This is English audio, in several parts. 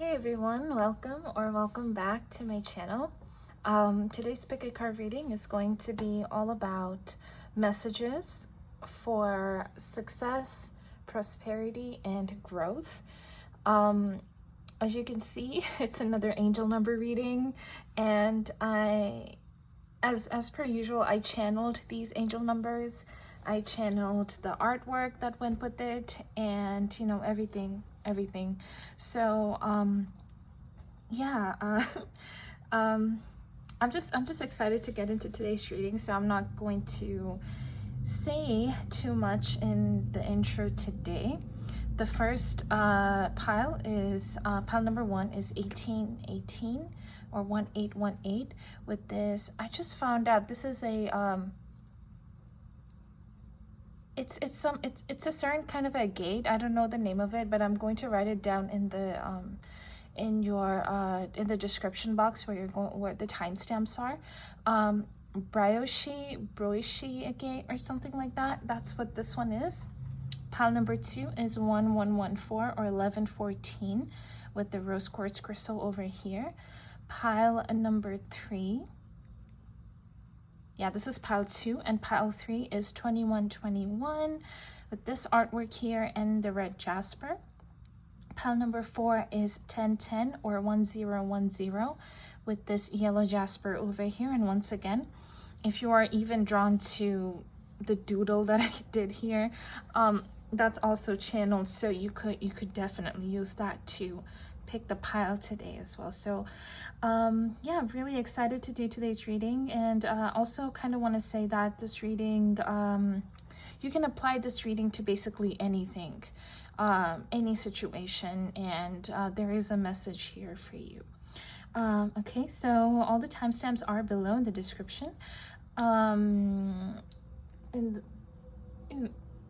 Hey everyone, welcome back to my channel. Today's pick a card reading is going to be all about messages for success, prosperity, and growth. As you can see, it's another angel number reading, and as per usual, I channeled these angel numbers. I channeled the artwork that went with it, and you know, everything. So yeah, I'm just excited to get into today's reading, so I'm not going to say too much in the intro today. The first pile is pile number 1 is 1818 or 1818. With this, I just found out this is a it's a certain kind of agate. I don't know the name of it, but I'm going to write it down in the in the description box where the timestamps are. Brioche agate or something like that. That's what this one is. Pile number 2 is 1114 or 1114 with the rose quartz crystal over here. Pile number 3. Yeah, this is pile 2, and pile 3 is 2121 with this artwork here and the red jasper. Pile number 4 is 1010 or 1010 with this yellow jasper over here. And once again, if you are even drawn to the doodle that I did here, that's also channeled, so you could definitely use that to pick the pile today as well. So yeah, I'm really excited to do today's reading, and also kind of want to say that this reading, you can apply this reading to basically anything, any situation, and there is a message here for you. Okay, so all the timestamps are below in the description.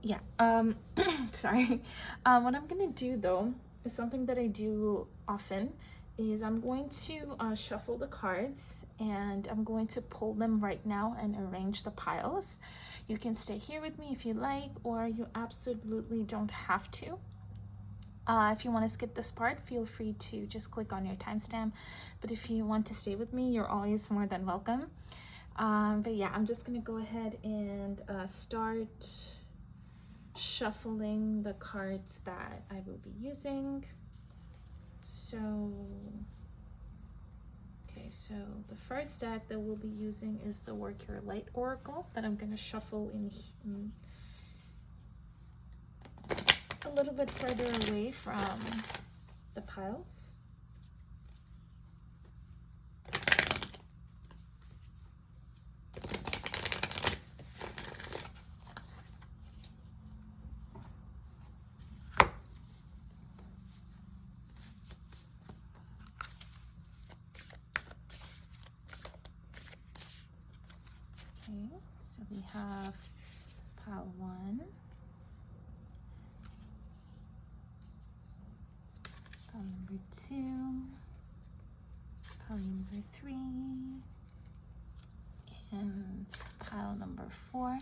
Yeah, sorry. What I'm gonna do though is something that I do often, is I'm going to shuffle the cards, and I'm going to pull them right now and arrange the piles. You can stay here with me if you like, or you absolutely don't have to. If you want to skip this part, feel free to just click on your timestamp, but if you want to stay with me, you're always more than welcome. But yeah, I'm just gonna go ahead and start shuffling the cards that I will be using. So the first deck that we'll be using is the Work Your Light Oracle that I'm going to shuffle in a little bit further away from the piles. So we have pile 1, pile number 2, pile number 3, and pile number 4.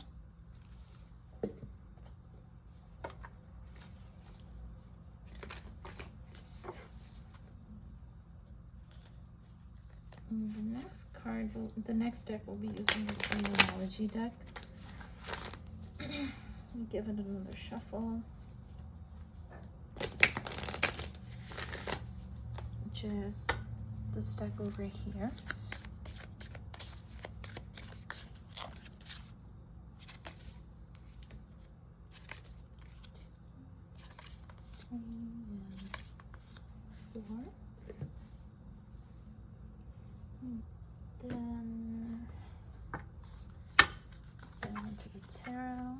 And the next deck we'll be using is the numerology deck. Give it another shuffle, which is this deck over here. Then into the tarot.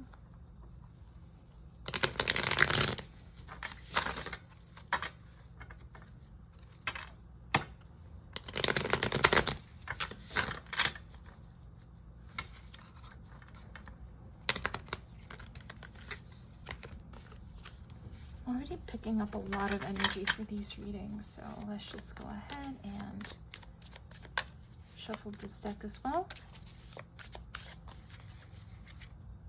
I'm already picking up a lot of energy for these readings, so let's just go ahead and shuffle this deck as well.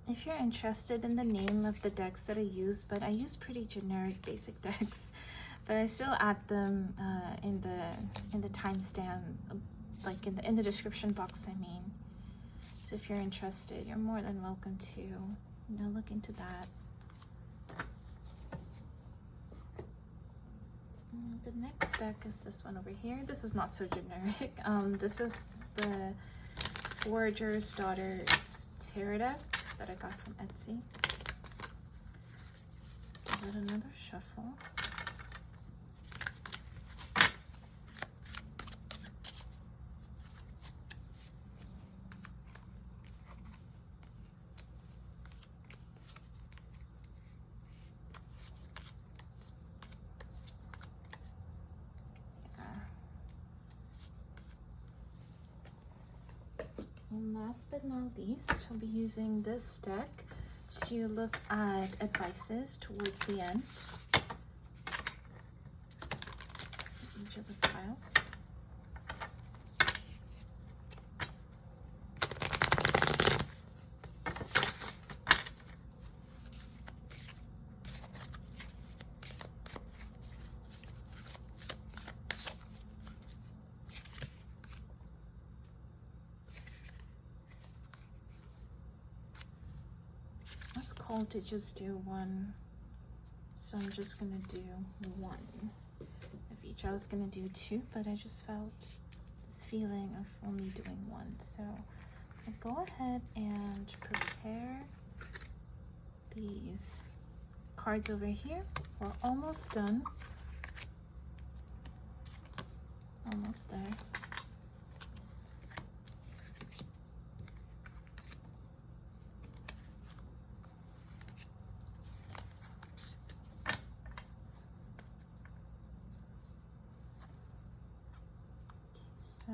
If you're interested in the name of the decks that I use, but I use pretty generic basic decks, but I still add them in the timestamp, like in the description box, I mean. So if you're interested, you're more than welcome to, you know, look into that. The next deck is this one over here. This is not so generic. This is the Forager's Daughter's Tarot deck that I got from Etsy. Give it another shuffle. And last but not least, I'll be using this deck to look at advices towards the end. Each of the piles. It's cold to just do one, so I'm just gonna do one of each. I was gonna do two, but I just felt this feeling of only doing one, so I'll go ahead and prepare these cards over here. We're almost done, almost there. So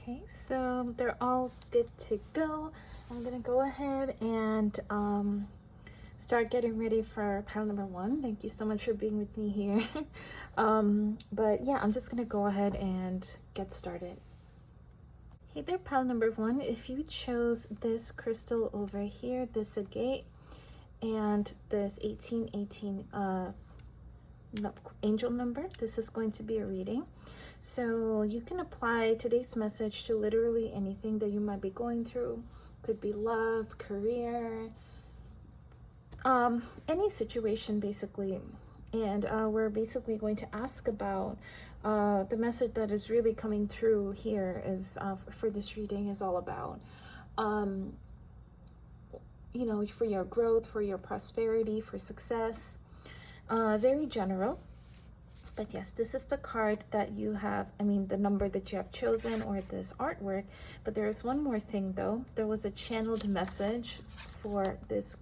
okay, so they're all good to go. I'm gonna go ahead and start getting ready for pile number one. Thank you so much for being with me here. But yeah, I'm just gonna go ahead and get started. Hey there, pile number one. If you chose this crystal over here, this agate, and this 1818 angel number, this is going to be a reading. So you can apply today's message to literally anything that you might be going through. Could be love, career, any situation basically. And we're basically going to ask about the message that is really coming through here is for this reading is all about you know, for your growth, for your prosperity, for success. Very general. But yes, this is the card that you have, I mean, the number that you have chosen or this artwork. But there is one more thing though. There was a channeled message for this,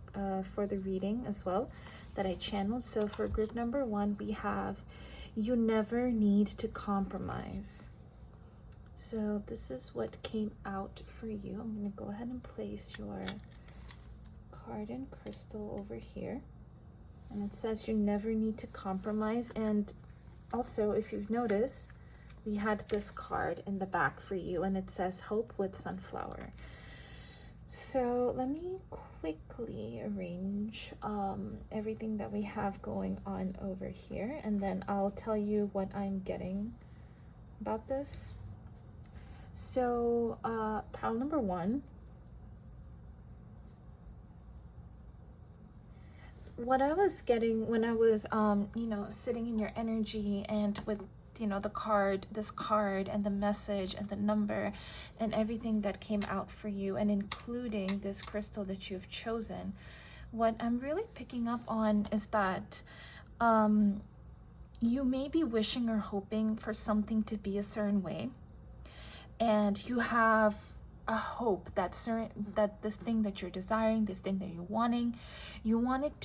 for the reading as well that I channeled. So for group number one, we have, you never need to compromise. So this is what came out for you. I'm gonna go ahead and place your card and crystal over here. And it says you never need to compromise. And also, if you've noticed, we had this card in the back for you, and it says hope with sunflower. So let me quickly arrange everything that we have going on over here, and then I'll tell you what I'm getting about this. So pile number one, what I was getting when I was you know, sitting in your energy and with, you know, the card, this card and the message and the number and everything that came out for you, and including this crystal that you've chosen, what I'm really picking up on is that you may be wishing or hoping for something to be a certain way, and you have a hope that this thing that you're desiring, this thing that you're wanting, you want it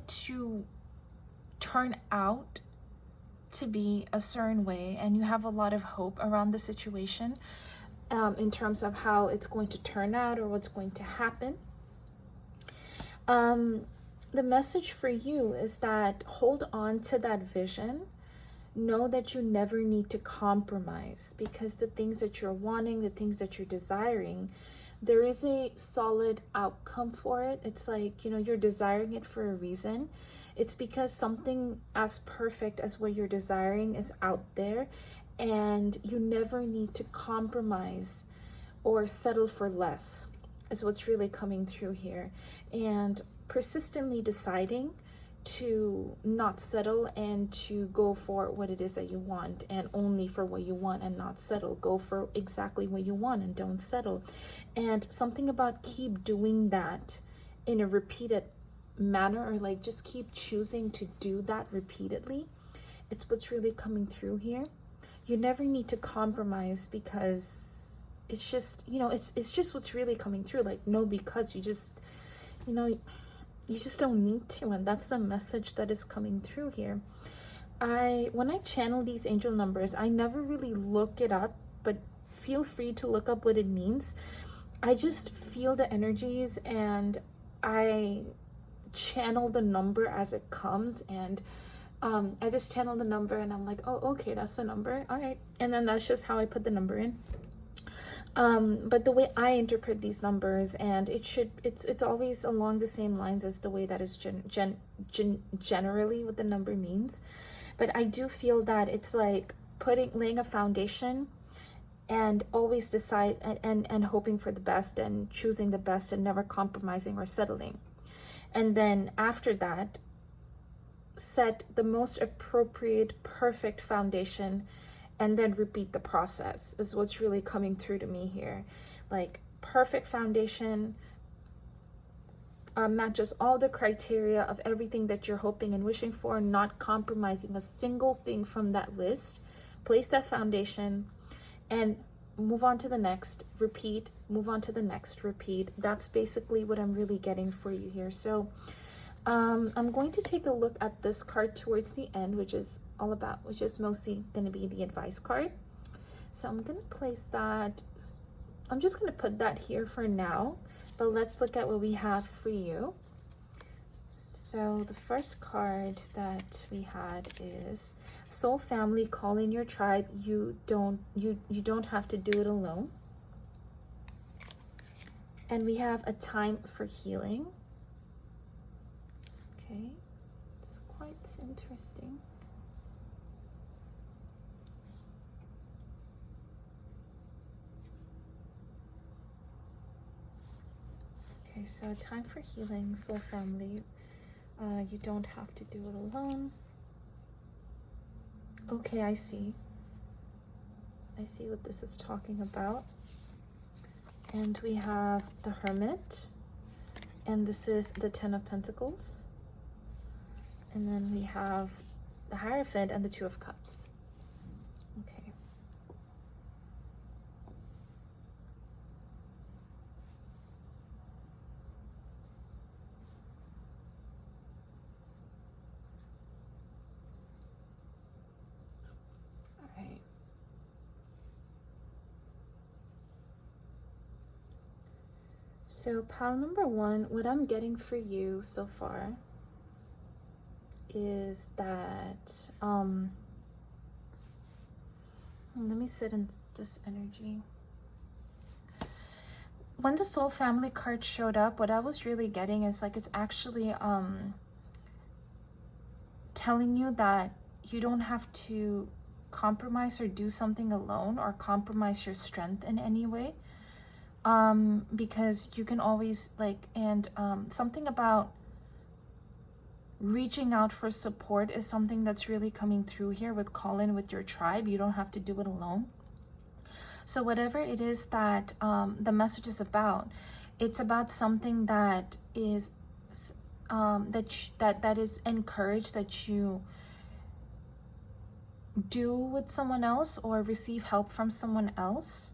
to turn out to be a certain way, and you have a lot of hope around the situation in terms of how it's going to turn out or what's going to happen. The message for you is that hold on to that vision. Know that you never need to compromise, because the things that you're wanting, the things that you're desiring, there is a solid outcome for it. It's like, you know, you're desiring it for a reason. It's because something as perfect as what you're desiring is out there, and you never need to compromise or settle for less, is what's really coming through here. And persistently deciding to not settle and to go for what it is that you want, and only for what you want, and not settle. Go for exactly what you want and don't settle. And something about keep doing that in a repeated manner, or like just keep choosing to do that repeatedly. It's what's really coming through here. You never need to compromise, because it's just, you know, it's just what's really coming through. Like, no, because you just, you know, you just don't need to. And that's the message that is coming through here. When I channel these angel numbers, I never really look it up, but feel free to look up what it means. I just feel the energies, and I channel the number as it comes, and I just channel the number, and I'm like, oh, okay, that's the number, all right. And then that's just how I put the number in. But the way I interpret these numbers, and it's always along the same lines as the way that is generally what the number means. But I do feel that it's like laying a foundation, and always decide and hoping for the best, and choosing the best, and never compromising or settling. And then after that, set the most appropriate, perfect foundation, and then repeat the process, is what's really coming through to me here. Like, perfect foundation, matches all the criteria of everything that you're hoping and wishing for, not compromising a single thing from that list. Place that foundation and move on to the next, repeat, move on to the next, repeat. That's basically what I'm really getting for you here. So I'm going to take a look at this card towards the end, which is mostly going to be the advice card. So I'm going to place that. I'm just going to put that here for now, but let's look at what we have for you. So the first card that we had is Soul Family, call in your tribe. You don't have to do it alone. And we have a time for healing. Okay, it's quite interesting. Okay, so time for healing, Soul Family. You don't have to do it alone. Okay, I see what this is talking about. And we have the Hermit, and this is the Ten of Pentacles. And then we have the Hierophant and the Two of Cups. Okay. All right. So pile number one, what I'm getting for you so far is that let me sit in this energy. when the soul family card showed up, what I was really getting is like, it's actually telling you that you don't have to compromise or do something alone or compromise your strength in any way, because you can always like, and something about reaching out for support is something that's really coming through here with Colin, with your tribe. You don't have to do it alone. So whatever it is that the message is about, it's about something that is that is encouraged that you do with someone else or receive help from someone else.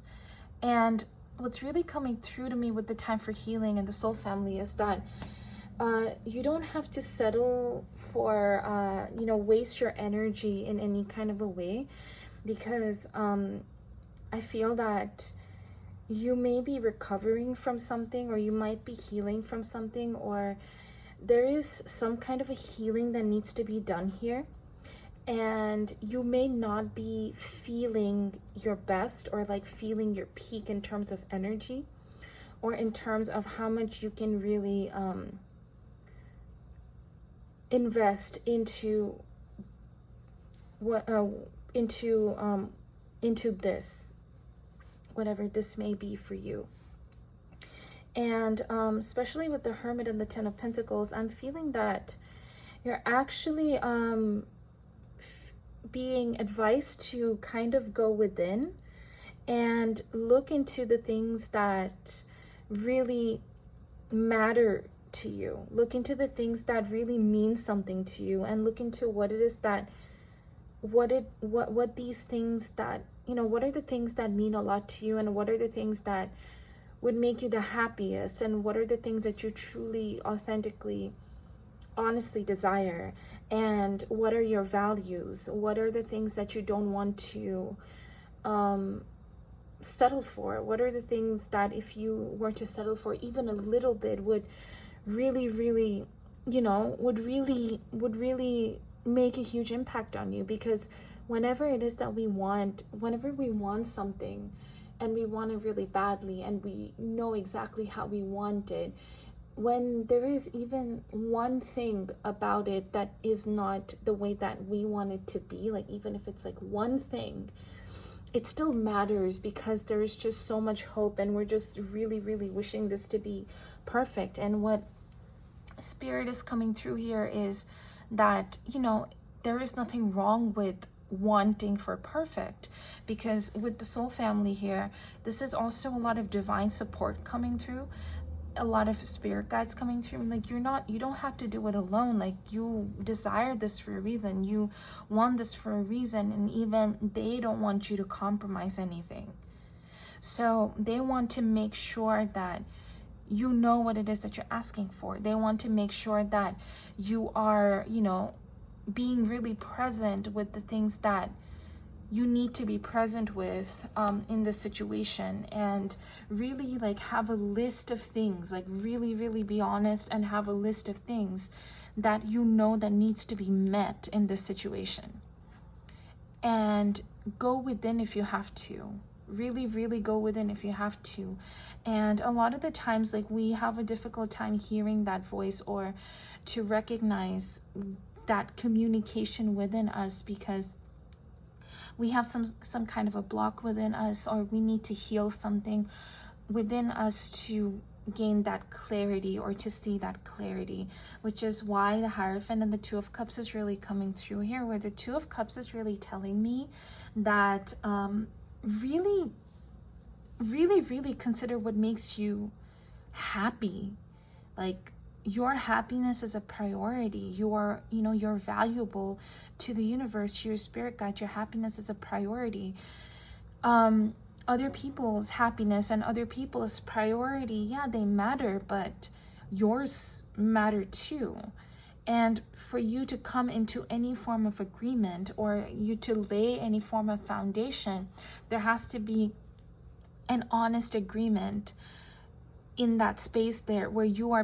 And what's really coming through to me with the time for healing and the soul family is that you don't have to settle for waste your energy in any kind of a way, because I feel that you may be recovering from something, or you might be healing from something, or there is some kind of a healing that needs to be done here. And you may not be feeling your best or like feeling your peak in terms of energy, or in terms of how much you can really invest into what into this, whatever this may be for you. And especially with the Hermit and the Ten of Pentacles, I'm feeling that you're actually being advised to kind of go within and look into the things that really matter to you. Look into the things that really mean something to you, and look into what it is that what these things that, what are the things that mean a lot to you, and what are the things that would make you the happiest, and what are the things that you truly, authentically, honestly desire, and what are your values, what are the things that you don't want to settle for, what are the things that if you were to settle for even a little bit would really would really make a huge impact on you. Because whenever it is that whenever we want something and we want it really badly, and we know exactly how we want it, when there is even one thing about it that is not the way that we want it to be, like even if it's like one thing, it still matters, because there's just so much hope, and we're just really wishing this to be perfect. And what Spirit is coming through here is that, there is nothing wrong with wanting for perfect, because with the soul family here, this is also a lot of divine support coming through, a lot of spirit guides coming through. Like you don't have to do it alone. Like you desire this for a reason, you want this for a reason, and even they don't want you to compromise anything. So they want to make sure that you know what it is that you're asking for. They want to make sure that you are, being really present with the things that you need to be present with in this situation, and really like have a list of things, like really be honest and have a list of things that that needs to be met in this situation. And go within if you have to, really go within if you have to. And a lot of the times, like, we have a difficult time hearing that voice or to recognize that communication within us, because we have some kind of a block within us, or we need to heal something within us to gain that clarity, or to see that clarity, which is why the Hierophant and the Two of Cups is really coming through here, where the Two of Cups is really telling me that really consider what makes you happy. Like, your happiness is a priority. You're valuable to the universe, your spirit guide. Your happiness is a priority. Other people's happiness and other people's priority, yeah, they matter, but yours matter too. And for you to come into any form of agreement, or you to lay any form of foundation, there has to be an honest agreement in that space there, where you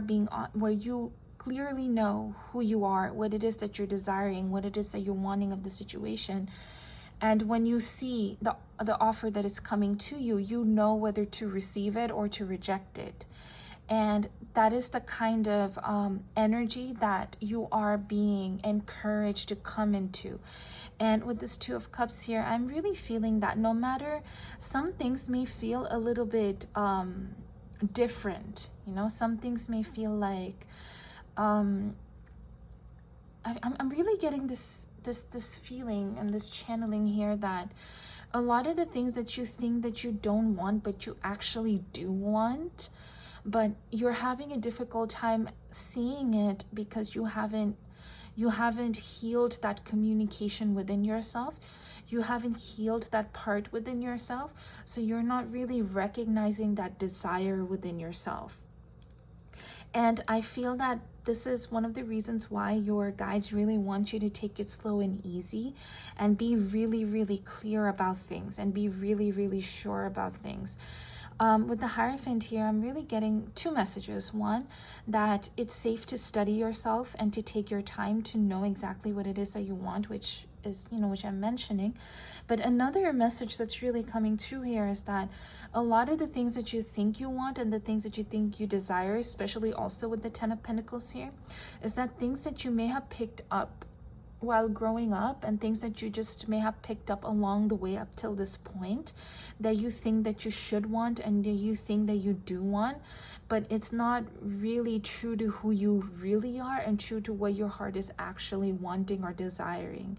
clearly know who you are, what it is that you're desiring, what it is that you're wanting of the situation. And when you see the offer that is coming to you, you know whether to receive it or to reject it. And that is the kind of energy that you are being encouraged to come into. And with this Two of Cups here, I'm really feeling that no matter, some things may feel a little bit different, you know, some things may feel like I'm really getting this feeling and this channeling here that a lot of the things that you think that you don't want but you actually do want, but you're having a difficult time seeing it because you haven't healed that communication within yourself. You haven't healed that part within yourself, so you're not really recognizing that desire within yourself. And I feel that this is one of the reasons why your guides really want you to take it slow and easy and be really, really clear about things and be really, really sure about things. With the Hierophant here, I'm really getting two messages. One, that it's safe to study yourself and to take your time to know exactly what it is that you want, which is, you know, which I'm mentioning. But another message that's really coming through here is that a lot of the things that you think you want and the things that you think you desire, especially also with the Ten of Pentacles here, is that things that you may have picked up while growing up and things that you just may have picked up along the way up till this point that you think that you should want and that you think that you do want, but it's not really true to who you really are and true to what your heart is actually wanting or desiring.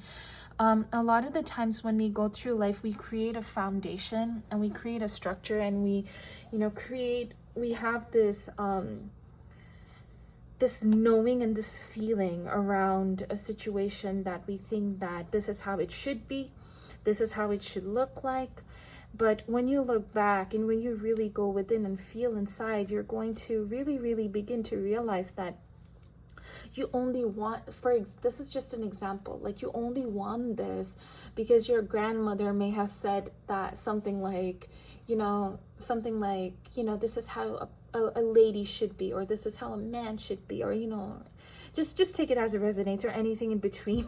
A lot of the times when we go through life, we create a foundation and we create a structure and we, you know, we have this this knowing and this feeling around a situation that we think that this is how it should be, this is how it should look like. But when you look back and when you really go within and feel inside, you're going to really, really begin to realize that you only want, this is just an example, like you only want this because your grandmother may have said that something like, you know, this is how a lady should be, or this is how a man should be, or, you know, just take it as it resonates, or anything in between.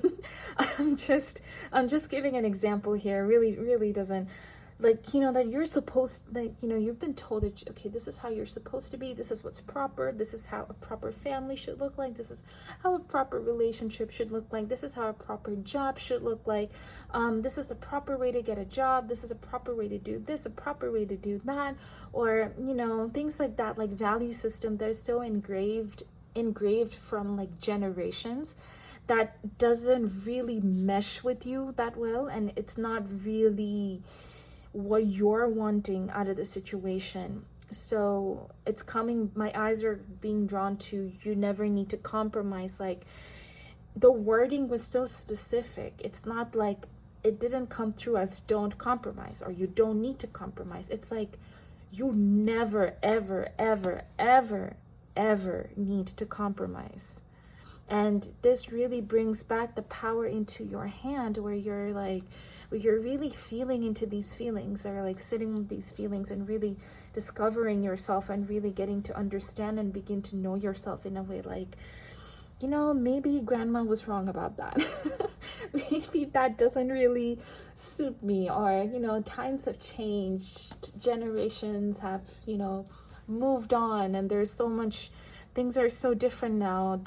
I'm just giving an example here. Really doesn't, like, you know, that you're supposed, that, you know, you've been told that, okay, this is how you're supposed to be, this is what's proper, this is how a proper family should look like, this is how a proper relationship should look like, this is how a proper job should look like, this is the proper way to get a job, this is a proper way to do this, a proper way to do that, or, you know, things like that, like value system that is so engraved from like generations that doesn't really mesh with you that well, and it's not really what you're wanting out of the situation. So it's coming, my eyes are being drawn to, you never need to compromise. Like, the wording was so specific. It's not like, it didn't come through as don't compromise or you don't need to compromise. It's like, you never ever need to compromise. And this really brings back the power into your hand, where you're like, you're really feeling into these feelings, or like sitting with these feelings and really discovering yourself and really getting to understand and begin to know yourself in a way like, you know, maybe grandma was wrong about that. Maybe that doesn't really suit me, or, you know, times have changed, generations have, you know, moved on, and there's so much, things are so different now.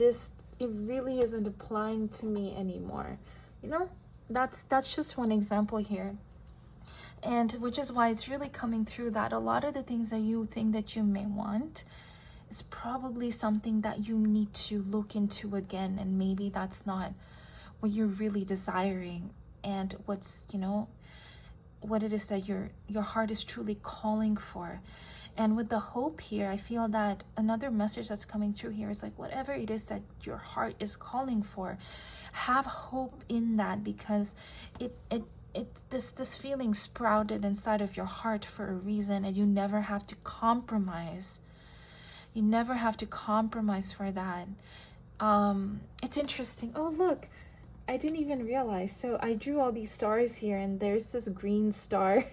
It really isn't applying to me anymore. You know, that's just one example here. And which is why it's really coming through that a lot of the things that you think that you may want is probably something that you need to look into again, and maybe that's not what you're really desiring, and what's, you know, what it is that your heart is truly calling for. And with the hope here, I feel that another message that's coming through here is like, whatever it is that your heart is calling for, have hope in that, because this feeling sprouted inside of your heart for a reason, and you never have to compromise. You never have to compromise for that. It's interesting. Oh, look, I didn't even realize. So I drew all these stars here, and there's this green star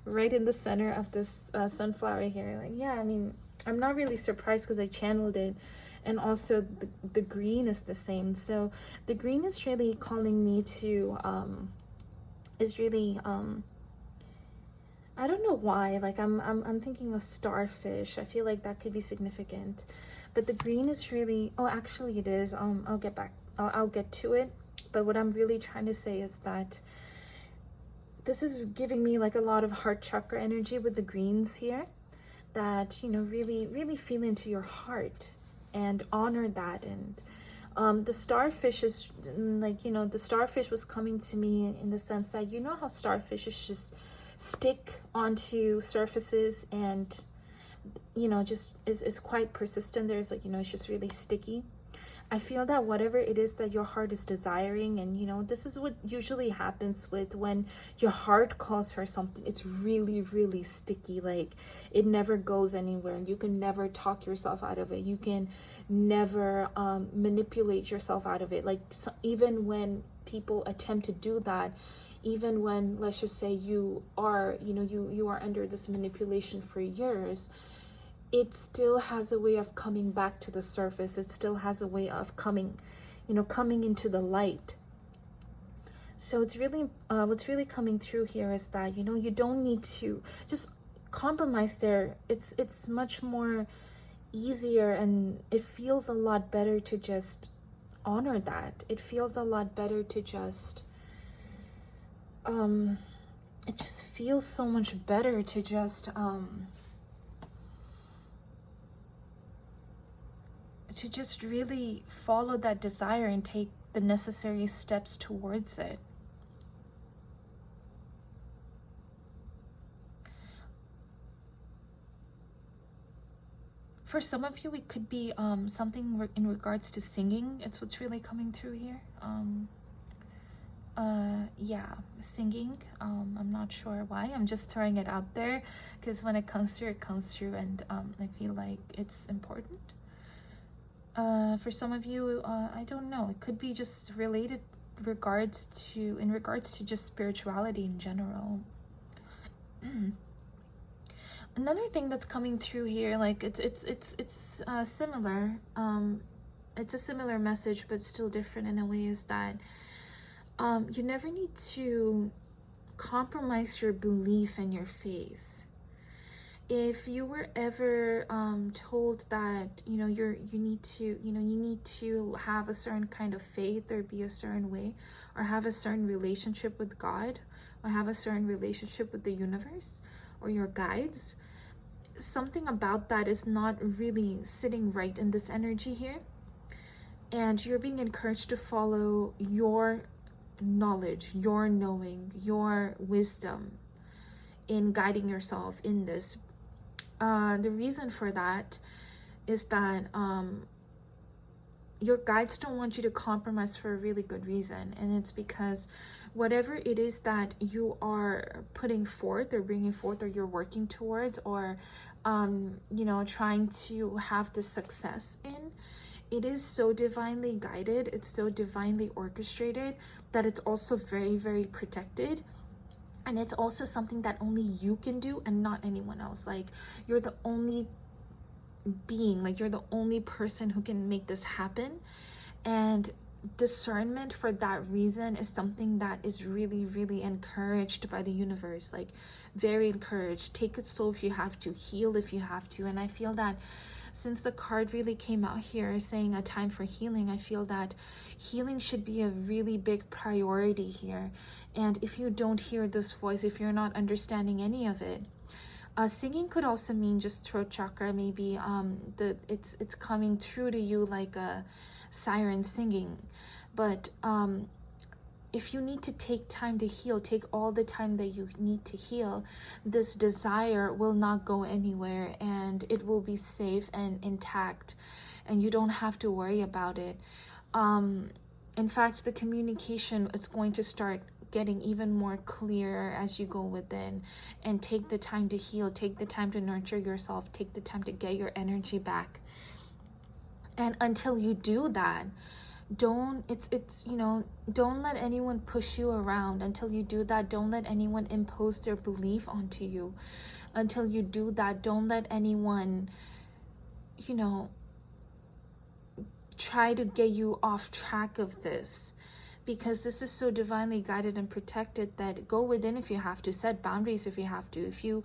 right in the center of this sunflower here. Like, yeah, I mean, I'm not really surprised because I channeled it. And also the green is the same. So the green is really calling me to, is really I don't know why, like I'm thinking of starfish. I feel like that could be significant, but the green is really, oh actually it is, I'll get back, I'll get to it. But what I'm really trying to say is that this is giving me like a lot of heart chakra energy with the greens here, that, you know, really feel into your heart and honor that. And the starfish is like, you know, the starfish was coming to me in the sense that, you know how starfish is just stick onto surfaces and, you know, just is quite persistent. There's like, you know, it's just really sticky. I feel that whatever it is that your heart is desiring, and you know, this is what usually happens with when your heart calls for something, it's really sticky. Like it never goes anywhere, and you can never talk yourself out of it. You can never manipulate yourself out of it. Like even when people attempt to do that, even when, let's just say, you are, you know, you are under this manipulation for years, it still has a way of coming back to the surface. It still has a way of coming, you know, coming into the light. So it's really, what's really coming through here is that, you know, you don't need to just compromise there. It's much more easier, and it feels a lot better to just honor that. It feels a lot better to just, it just feels so much better to just, really follow that desire and take the necessary steps towards it. For some of you, it could be something in regards to singing. It's what's really coming through here. Yeah, singing. I'm not sure why. I'm just throwing it out there because when it comes through, it comes through, and I feel like it's important. For some of you, I don't know, it could be just related in regards to just spirituality in general. Another thing that's coming through here, like it's similar. It's a similar message, but still different in a way, is that you never need to compromise your belief in your faith. If you were ever told that, you know, you need to have a certain kind of faith, or be a certain way, or have a certain relationship with God, or have a certain relationship with the universe or your guides, something about that is not really sitting right in this energy here. And you're being encouraged to follow your knowledge, your knowing, your wisdom in guiding yourself in this. The reason for that is that your guides don't want you to compromise for a really good reason, and it's because whatever it is that you are putting forth or bringing forth, or you're working towards, or you know, trying to have the success in, it is so divinely guided, it's so divinely orchestrated, that it's also very protected. And it's also something that only you can do and not anyone else. Like you're the only being, like you're the only person who can make this happen. And discernment for that reason is something that is really encouraged by the universe, like very encouraged. Take it slow if you have to, heal if you have to. And I feel that since the card really came out here saying a time for healing, I feel that healing should be a really big priority here. And if you don't hear this voice, if you're not understanding any of it, singing could also mean just throat chakra. Maybe it's coming through to you like a siren singing. But if you need to take time to heal, take all the time that you need to heal. This desire will not go anywhere, and it will be safe and intact, and you don't have to worry about it. In fact, the communication is going to start getting even more clear as you go within, and take the time to heal, take the time to nurture yourself, take the time to get your energy back. And until you do that, don't let anyone push you around. Until you do that, don't let anyone impose their belief onto you. Until you do that, don't let anyone, you know, try to get you off track of this. because this is so divinely guided and protected that go within if you have to, set boundaries if you have to. If you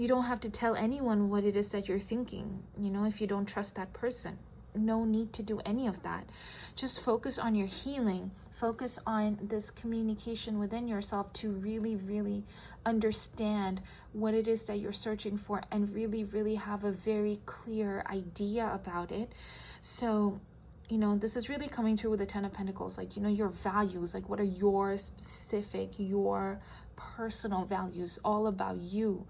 don't have to tell anyone what it is that you're thinking, you know, if you don't trust that person. No need to do any of that. Just focus on your healing. Focus on this communication within yourself to really, really understand what it is that you're searching for and really, really have a very clear idea about it. So, you know, this is really coming through with the Ten of Pentacles, like, you know, your values, like what are your specific, your personal values, all about you.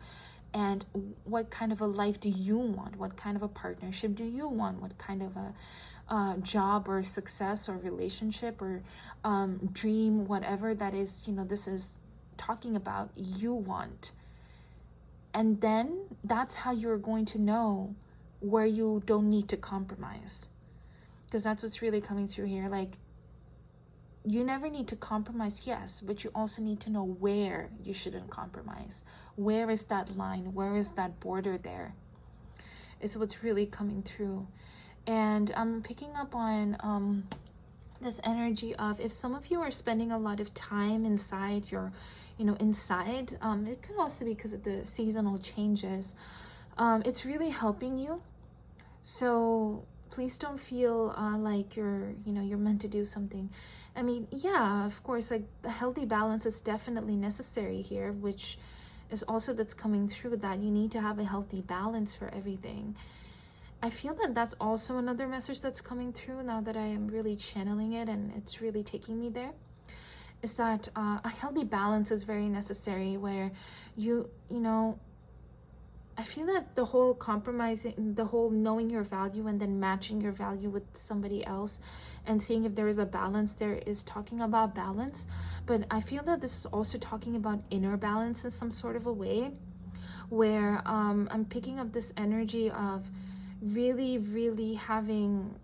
And what kind of a life do you want? What kind of a partnership do you want? What kind of a job or success or relationship or dream, whatever that is, you know, this is talking about, you want. And then that's how you're going to know where you don't need to compromise. Because that's what's really coming through here. Like, you never need to compromise, yes, but you also need to know where you shouldn't compromise. Where is that line? Where is that border there? It's what's really coming through. And I'm picking up on this energy of, if some of you are spending a lot of time inside your, you know, inside, it could also be because of the seasonal changes. It's really helping you. So please don't feel like you're meant to do something. I mean, yeah, of course, like the healthy balance is definitely necessary here, which is also that's coming through, that you need to have a healthy balance for everything. I feel that that's also another message that's coming through now that I am really channeling it and it's really taking me there, is that a healthy balance is very necessary, where you know, I feel that the whole compromising, the whole knowing your value and then matching your value with somebody else and seeing if there is a balance there is talking about balance. But I feel that this is also talking about inner balance in some sort of a way, where I'm picking up this energy of really, really having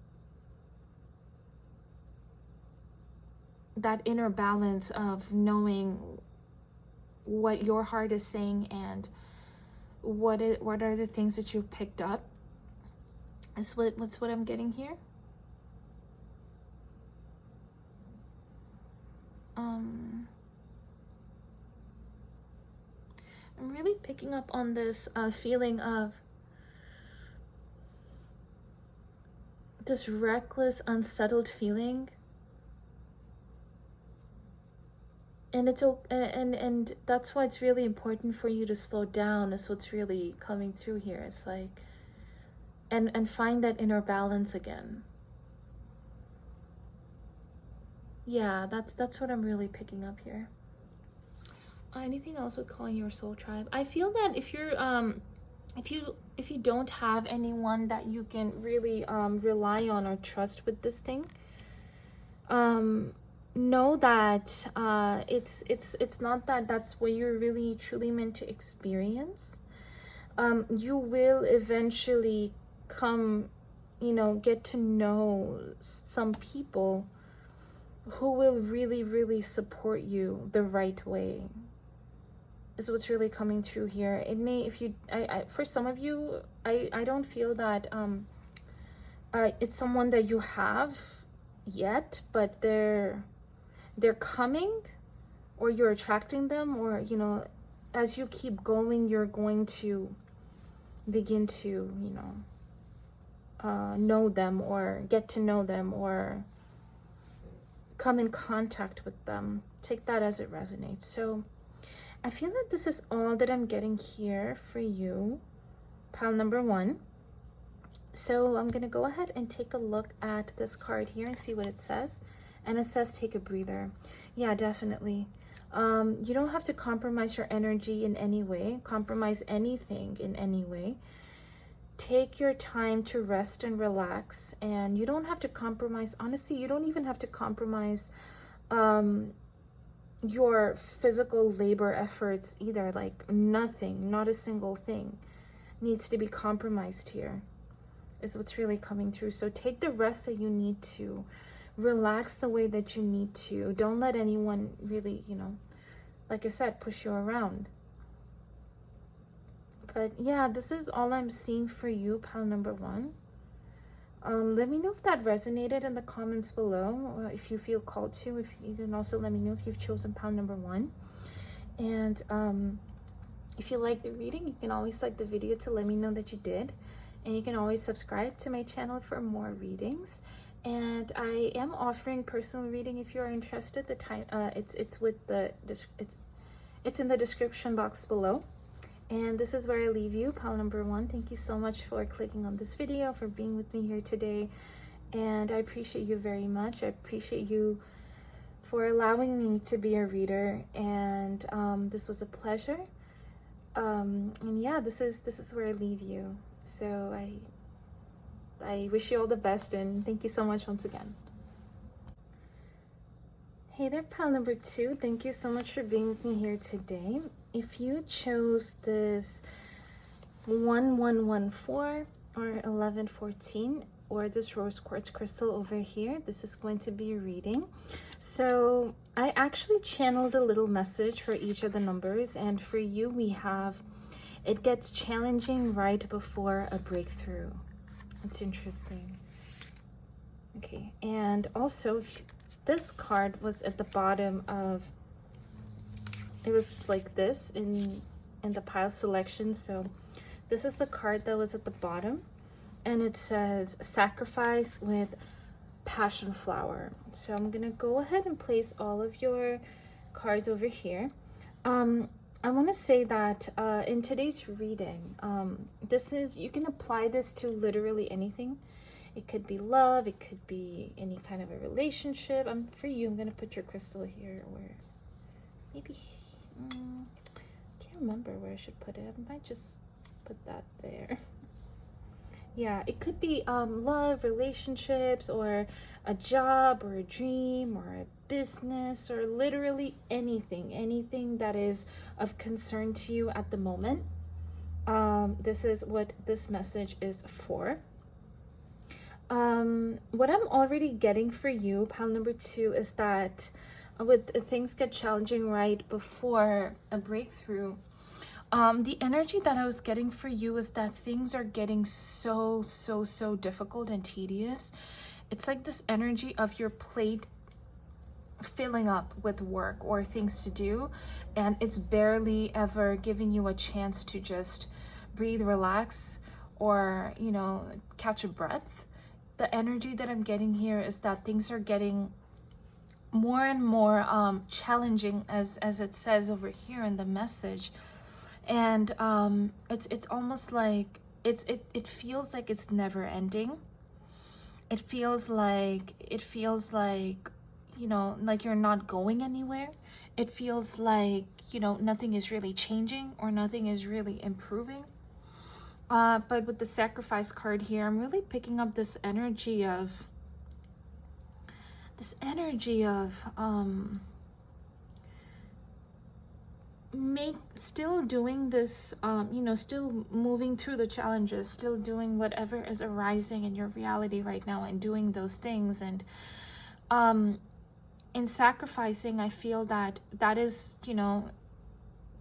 that inner balance of knowing what your heart is saying and what are the things that you've picked up. Is what's what I'm getting here. I'm really picking up on this feeling of this reckless, unsettled feeling. And it's and that's why it's really important for you to slow down, is what's really coming through here. It's like, and find that inner balance again. Yeah, that's what I'm really picking up here. Anything else with calling your soul tribe? I feel that if you're if you don't have anyone that you can really rely on or trust with this thing, know that it's not that that's what you're really truly meant to experience. You will eventually come, you know, get to know some people who will really, really support you the right way, is what's really coming through here. It may, if you, for some of you, I don't feel that it's someone that you have yet, but they're coming, or you're attracting them, or, you know, as you keep going, you're going to begin to, you know them, or get to know them, or come in contact with them. Take that as it resonates. So I feel that this is all that I'm getting here for you, pile number 1. So I'm gonna go ahead and take a look at this card here and see what it says. And it says take a breather. Yeah, definitely. You don't have to compromise your energy in any way, compromise anything in any way. Take your time to rest and relax, and you don't have to compromise. Honestly, you don't even have to compromise your physical labor efforts either. Like nothing, not a single thing needs to be compromised here, is what's really coming through. So take the rest that you need to, relax the way that you need to. Don't let anyone really, you know, like I said, push you around. But yeah, this is all I'm seeing for you, pile number 1. Let me know if that resonated in the comments below, if you feel called to. If you can also let me know if you've chosen pile number 1. And if you like the reading, you can always like the video to let me know that you did. And you can always subscribe to my channel for more readings. And I am offering personal reading if you're interested. The time it's in the description box below. And this is where I leave you, pile number 1. Thank you so much for clicking on this video, for being with me here today. And I appreciate you very much. I appreciate you for allowing me to be a reader. And this was a pleasure. And yeah, this is where I leave you. So I wish you all the best, and thank you so much once again. Hey there, pile number 2. Thank you so much for being with me here today. If you chose this 1114 or 1114 or this rose quartz crystal over here, this is going to be a reading. So I actually channeled a little message for each of the numbers, and for you we have, it gets challenging right before a breakthrough. It's interesting. Okay, and also this card was at the bottom of, it was like this in the pile selection. So this is the card that was at the bottom, and it says sacrifice with passion flower. So I'm gonna go ahead and place all of your cards over here. I want to say that in today's reading, you can apply this to literally anything. It could be love, it could be any kind of a relationship. For you, I'm going to put your crystal here, or maybe, can't remember where I should put it. I might just put that there. Yeah, it could be love, relationships, or a job, or a dream, or a business, or literally anything that is of concern to you at the moment. This is what this message is for. What I'm already getting for you, pile number 2, is that with things get challenging right before a breakthrough, the energy that I was getting for you is that things are getting so difficult and tedious. It's like this energy of your plate filling up with work or things to do, and it's barely ever giving you a chance to just breathe, relax, or, you know, catch a breath. The energy that I'm getting here is that things are getting more and more challenging, as it says over here in the message. And it's almost like it feels like it's never ending. It feels like you know, like you're not going anywhere. It feels like, you know, nothing is really changing or nothing is really improving. But with the sacrifice card here, I'm really picking up this energy of still doing this, you know, still moving through the challenges, still doing whatever is arising in your reality right now, and doing those things. And in sacrificing, I feel that is, you know,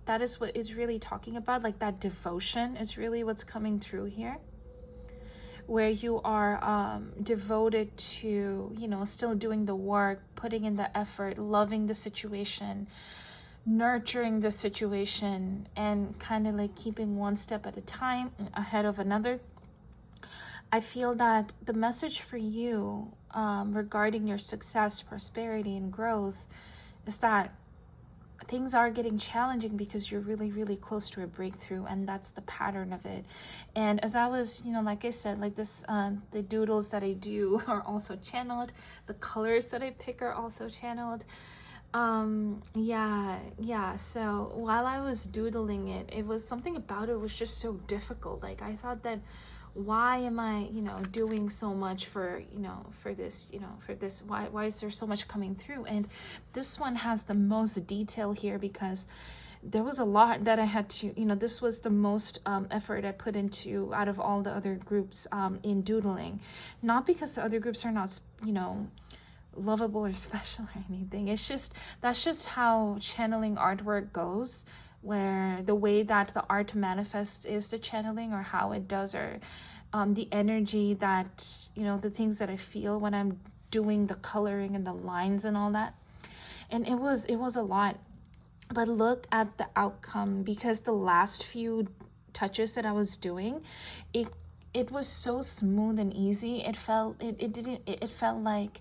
that is what it's really talking about. Like, that devotion is really what's coming through here, where you are devoted to, you know, still doing the work, putting in the effort, loving the situation, nurturing the situation, and kind of like keeping one step at a time ahead of another. I feel that the message for you regarding your success, prosperity, and growth is that things are getting challenging because you're really close to a breakthrough, and that's the pattern of it. And as I was, you know, like I said, like this, the doodles that I do are also channeled. The colors that I pick are also channeled. Yeah. So while I was doodling it, it was something about it was just so difficult. Like, I thought that, why am I, you know, doing so much for, you know, for this, why is there so much coming through? And this one has the most detail here, because there was a lot that I had to, you know, this was the most effort I put into out of all the other groups in doodling. Not because the other groups are not, you know, lovable or special or anything. It's just, that's just how channeling artwork goes, where the way that the art manifests is the channeling, or how it does, or the energy that, you know, the things that I feel when I'm doing the coloring and the lines and all that. And it was a lot. But look at the outcome, because the last few touches that I was doing, it was so smooth and easy. It felt it felt like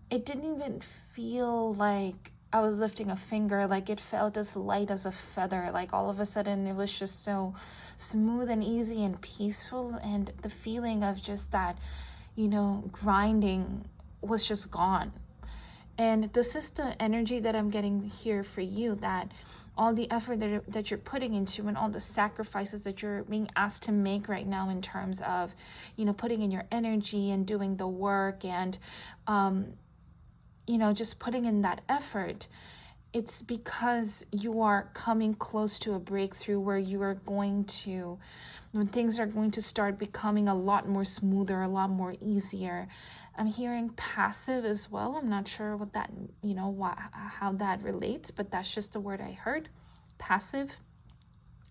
it didn't even feel like I was lifting a finger. Like, it felt as light as a feather. Like, all of a sudden it was just so smooth and easy and peaceful, and the feeling of just that, you know, grinding was just gone. And this is the energy that I'm getting here for you, that all the effort that you're putting into, and all the sacrifices that you're being asked to make right now, in terms of, you know, putting in your energy and doing the work, and you know, just putting in that effort, it's because you are coming close to a breakthrough where you are going to, when things are going to start becoming a lot more smoother, a lot more easier. I'm hearing passive as well. I'm not sure what that, you know, how that relates, but that's just the word I heard, passive,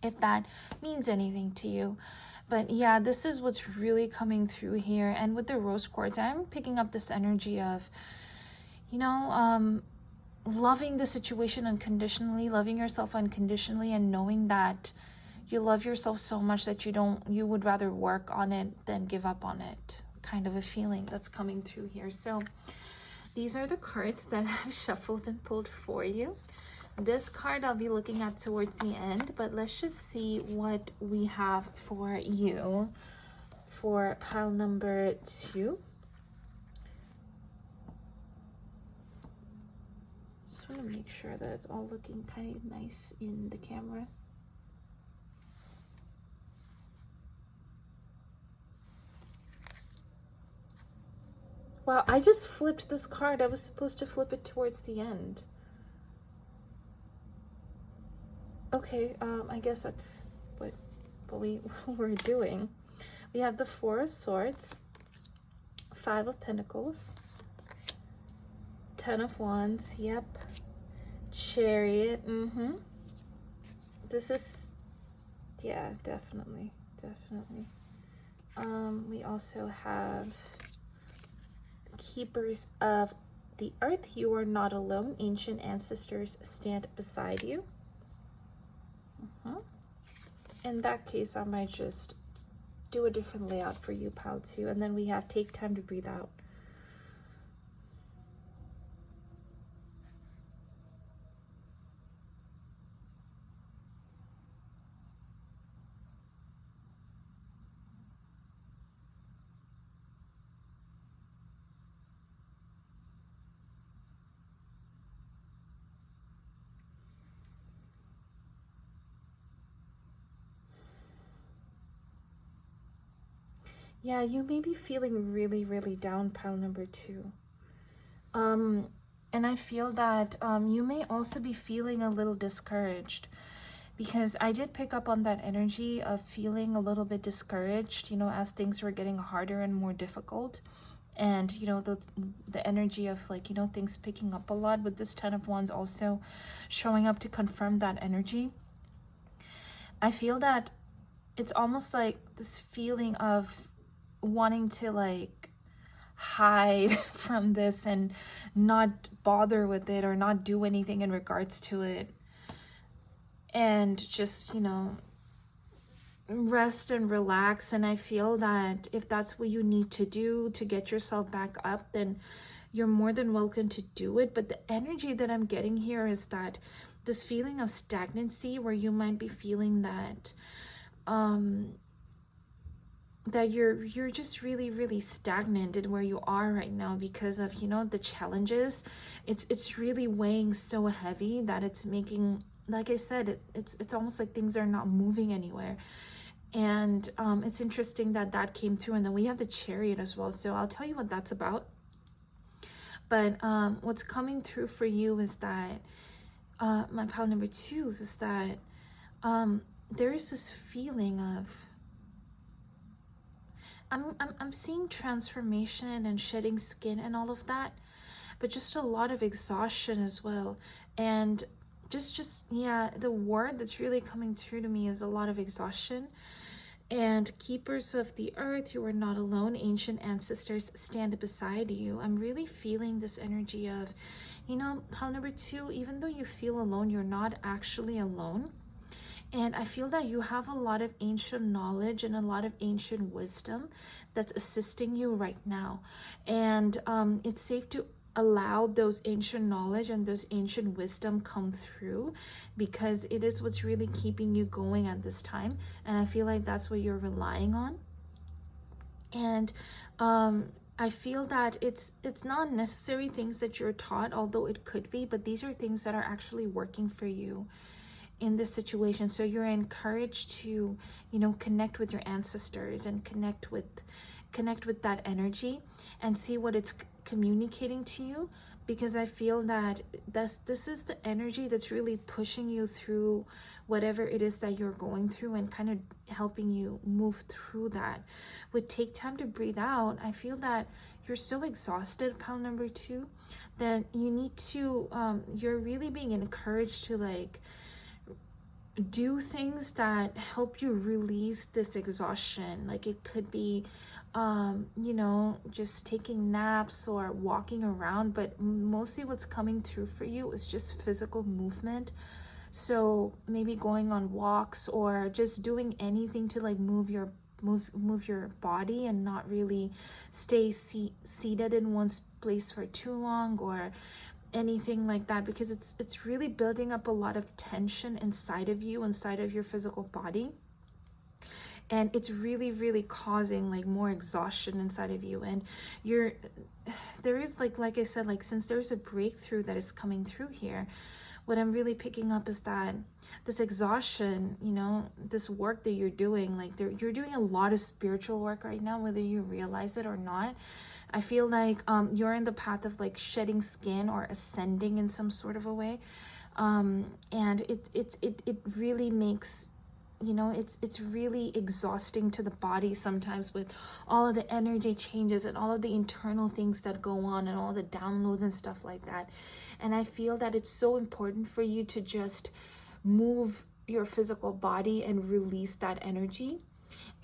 if that means anything to you. But yeah, this is what's really coming through here. And with the rose quartz, I'm picking up this energy of, you know, loving the situation unconditionally, loving yourself unconditionally, and knowing that you love yourself so much that you would rather work on it than give up on it, kind of a feeling that's coming through here. So these are the cards that I've shuffled and pulled for you. This card I'll be looking at towards the end, but let's just see what we have for you for pile number 2. Just want to make sure that it's all looking kind of nice in the camera. Wow, I just flipped this card. I was supposed to flip it towards the end. Okay, I guess that's what we're doing. We have the 4 of Swords, 5 of Pentacles, 10 of Wands, yep, Chariot, This is, yeah, definitely. We also have Keepers of the Earth. You are not alone. Ancient ancestors stand beside you. In that case, I might just do a different layout for you, pile 2. And then we have Take Time to Breathe Out. Yeah, you may be feeling really, really down, pile number 2. And I feel that you may also be feeling a little discouraged, because I did pick up on that energy of feeling a little bit discouraged, you know, as things were getting harder and more difficult. And, you know, the energy of, like, you know, things picking up a lot, with this 10 of Wands also showing up to confirm that energy. I feel that it's almost like this feeling of wanting to, like, hide from this and not bother with it, or not do anything in regards to it, and just, you know, rest and relax. And I feel that if that's what you need to do to get yourself back up, then you're more than welcome to do it. But the energy that I'm getting here is that this feeling of stagnancy, where you might be feeling that that you're just really, really stagnant in where you are right now, because of, you know, the challenges. It's really weighing so heavy that it's making, like I said, it's almost like things are not moving anywhere. And it's interesting that that came through. And then we have the Chariot as well, so I'll tell you what that's about. But what's coming through for you is that my pile number 2 is that there is this feeling of, I'm seeing transformation and shedding skin and all of that, but just a lot of exhaustion as well. And just yeah, the word that's really coming through to me is a lot of exhaustion. And keepers of the earth, you are not alone. Ancient ancestors stand beside you. I'm really feeling this energy of, you know, pile number 2, even though you feel alone, you're not actually alone. And I feel that you have a lot of ancient knowledge and a lot of ancient wisdom that's assisting you right now. And it's safe to allow those ancient knowledge and those ancient wisdom come through, because it is what's really keeping you going at this time. And I feel like that's what you're relying on. And I feel that it's not necessary things that you're taught, although it could be, but these are things that are actually working for you in this situation. So you're encouraged to, you know, connect with your ancestors and connect with that energy and see what it's communicating to you, because I feel that this is the energy that's really pushing you through whatever it is that you're going through and kind of helping you move through that. Would take time to breathe out. I feel that you're so exhausted, pile number 2, that you need to you're really being encouraged to like do things that help you release this exhaustion. Like it could be you know, just taking naps or walking around, but mostly what's coming through for you is just physical movement. So maybe going on walks or just doing anything to like move your body and not really stay seated in one place for too long or anything like that, because it's really building up a lot of tension inside of you, inside of your physical body. And it's really causing like more exhaustion inside of you. And there is like I said, like since there's a breakthrough that is coming through here, what I'm really picking up is that this exhaustion, you know, this work that you're doing, like you're doing a lot of spiritual work right now, whether you realize it or not. I feel like you're in the path of like shedding skin or ascending in some sort of a way. And it really makes, you know, it's really exhausting to the body sometimes with all of the energy changes and all of the internal things that go on and all the downloads and stuff like that. And I feel that it's so important for you to just move your physical body and release that energy.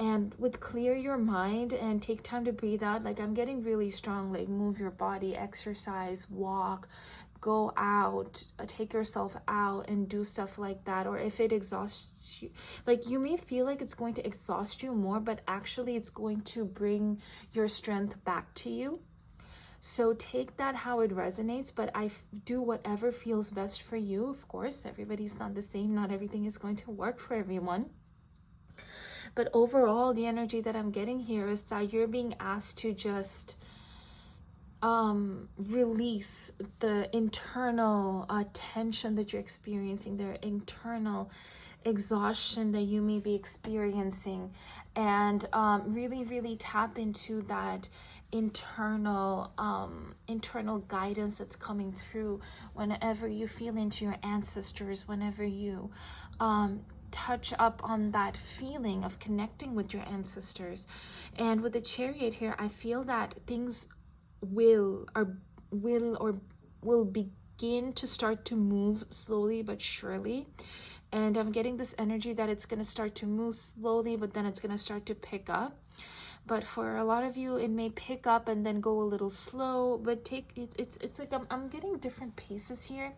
And with clear your mind and take time to breathe out. Like I'm getting really strong, like move your body, exercise, walk, go out, take yourself out and do stuff like that. Or if it exhausts you, like you may feel like it's going to exhaust you more, but actually it's going to bring your strength back to you. So take that how it resonates, but do whatever feels best for you. Of course, everybody's not the same. Not everything is going to work for everyone. But overall, the energy that I'm getting here is that you're being asked to just release the internal tension that you're experiencing, the internal exhaustion that you may be experiencing, and really tap into that internal guidance that's coming through whenever you feel into your ancestors, whenever you touch up on that feeling of connecting with your ancestors. And with the Chariot here, I feel that things will begin to start to move slowly but surely. And I'm getting this energy that it's going to start to move slowly, but then it's going to start to pick up. But for a lot of you, it may pick up and then go a little slow, but it's like I'm getting different paces here.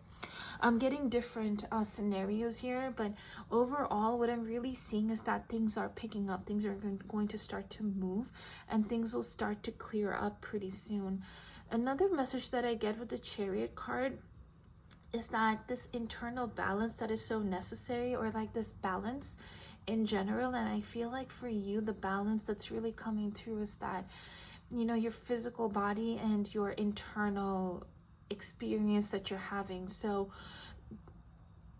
I'm getting different scenarios here, but overall, what I'm really seeing is that things are picking up. Things are going to start to move, and things will start to clear up pretty soon. Another message that I get with the Chariot card is that this internal balance that is so necessary, or like this balance in general, and I feel like for you, the balance that's really coming through is that, you know, your physical body and your internal experience that you're having. So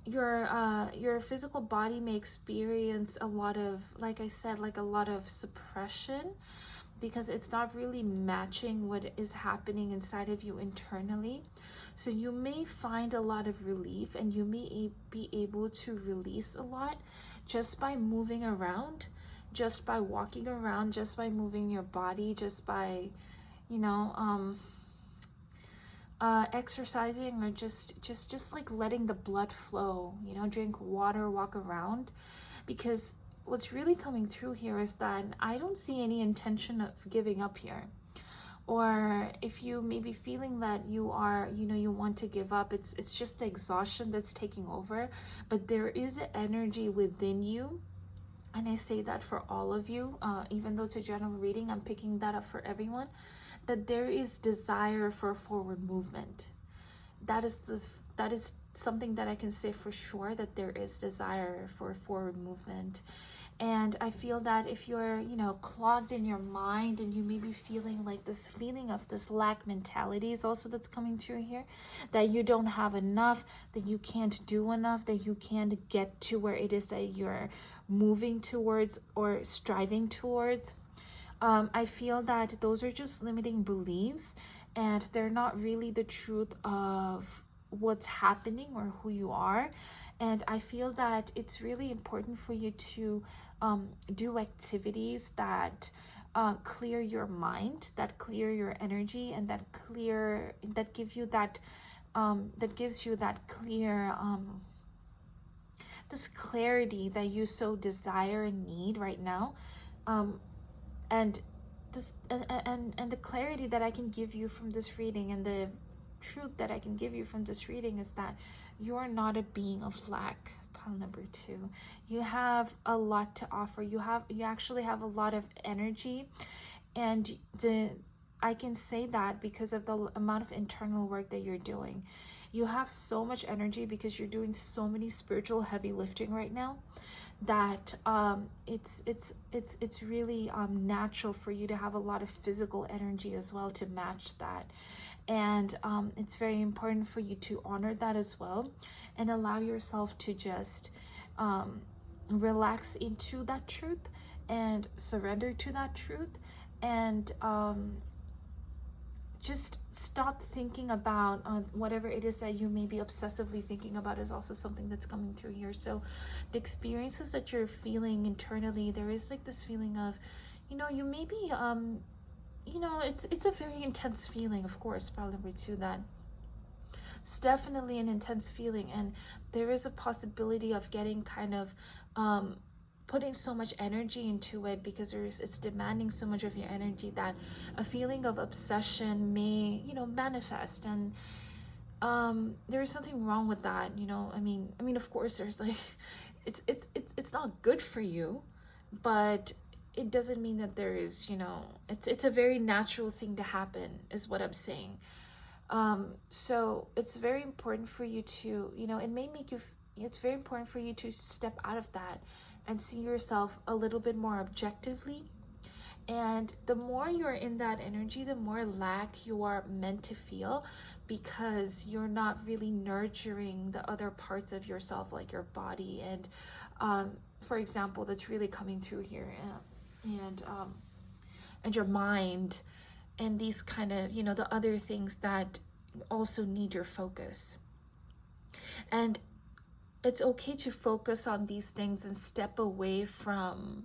your physical body may experience a lot of, like I said, like a lot of suppression, because it's not really matching what is happening inside of you internally. So you may find a lot of relief, and you may be able to release a lot just by moving around, just by walking around, just by moving your body, just by, you know, exercising, or just like letting the blood flow, you know, drink water, walk around. Because what's really coming through here is that I don't see any intention of giving up here. Or if you may be feeling that you are, you want to give up, it's just the exhaustion that's taking over. But there is an energy within you, and I say that for all of you, even though it's a general reading, I'm picking that up for everyone, that there is desire for forward movement. That is something that I can say for sure, that there is desire for forward movement. And I feel that if you're, clogged in your mind, and you may be feeling like this feeling of this lack mentality is also that's coming through here, that you don't have enough, that you can't do enough, that you can't get to where it is that you're moving towards or striving towards. I feel that those are just limiting beliefs, and they're not really the truth of what's happening or who you are. And I feel that it's really important for you to do activities that clear your mind, that clear your energy, and that gives you that clear this clarity that you so desire and need right now. And this and the clarity that I can give you from this reading, and the truth that I can give you from this reading, is that you are not a being of lack. Pile number 2, you have a lot to offer. You actually have a lot of energy, and I can say that because of the amount of internal work that you're doing. You have so much energy because you're doing so many spiritual heavy lifting right now, that it's really natural for you to have a lot of physical energy as well to match that. And it's very important for you to honor that as well, and allow yourself to just relax into that truth and surrender to that truth, and just stop thinking about whatever it is that you may be obsessively thinking about is also something that's coming through here. So the experiences that you're feeling internally, there is like this feeling of, you may be, it's a very intense feeling, of course, pile number 2, that it's definitely an intense feeling, and there is a possibility of getting kind of putting so much energy into it because it's demanding so much of your energy, that a feeling of obsession may manifest. And there's nothing wrong with that. I mean of course there's like it's not good for you, but it doesn't mean that there is it's a very natural thing to happen, is what I'm saying. So it's very important for you to it's very important for you to step out of that and see yourself a little bit more objectively. And the more you're in that energy, the more lack you are meant to feel, because you're not really nurturing the other parts of yourself, like your body. And for example, that's really coming through here, and your mind, and these kind of the other things that also need your focus. And it's okay to focus on these things and step away from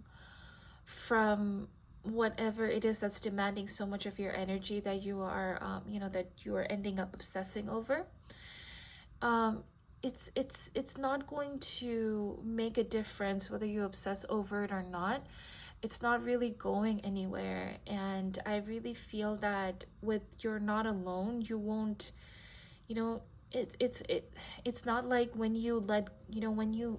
whatever it is that's demanding so much of your energy, that you are that you are ending up obsessing over. It's not going to make a difference whether you obsess over it or not. It's not really going anywhere. And I really feel that with You're Not Alone, you won't, it's not like when you when you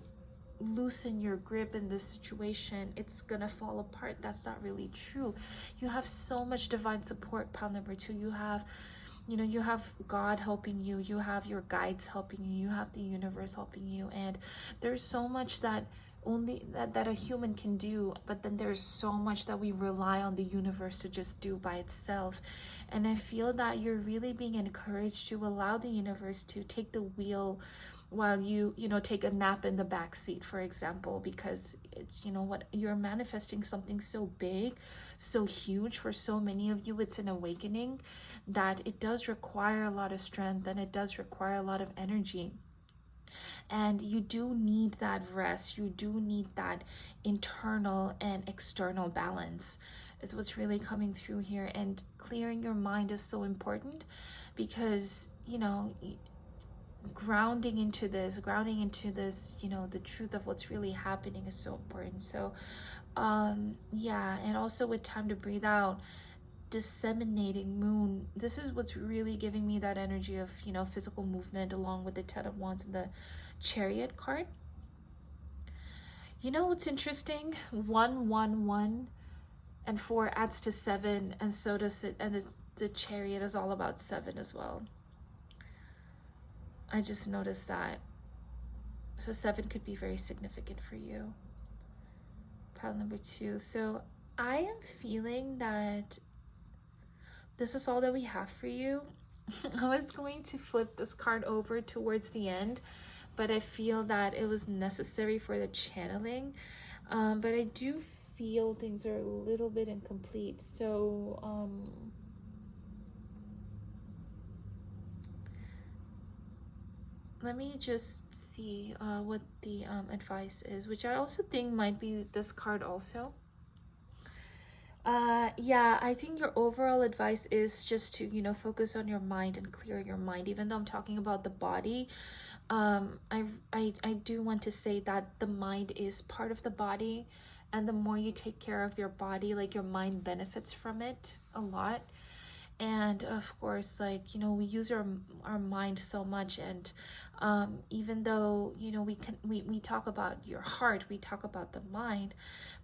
loosen your grip in this situation, it's gonna fall apart. That's not really true. You have so much divine support, pile number 2. You have you have God helping you, you have your guides helping you, you have the universe helping you, and there's so much that only that a human can do, but then there's so much that we rely on the universe to just do by itself. And I feel that you're really being encouraged to allow the universe to take the wheel while you take a nap in the back seat, for example, because it's what you're manifesting, something so big, so huge for so many of you. It's an awakening that it does require a lot of strength, and it does require a lot of energy. And you do need that rest. You do need that internal and external balance, is what's really coming through here. And clearing your mind is so important, because grounding into this, you know, the truth of what's really happening is so important. So yeah, and also with time to breathe out, disseminating moon, this is what's really giving me that energy of, you know, physical movement, along with the 10 of Wands and the Chariot card. You know what's interesting? 111 and 4 adds to 7, and so does it, and the Chariot is all about 7 as well. I just noticed that. So 7 could be very significant for you. Pile number 2. So I am feeling that this is all that we have for you. I was going to flip this card over towards the end, but I feel that it was necessary for the channeling. But I do feel things are a little bit incomplete. So let me just see what the advice is, which I also think might be this card also. Yeah, I think your overall advice is just to, you know, focus on your mind and clear your mind. Even though I'm talking about the body, I do want to say that the mind is part of the body, and the more you take care of your body, like, your mind benefits from it a lot. And of course, like, you know, we use our mind so much, and even though, you know, we talk about your heart, we talk about the mind,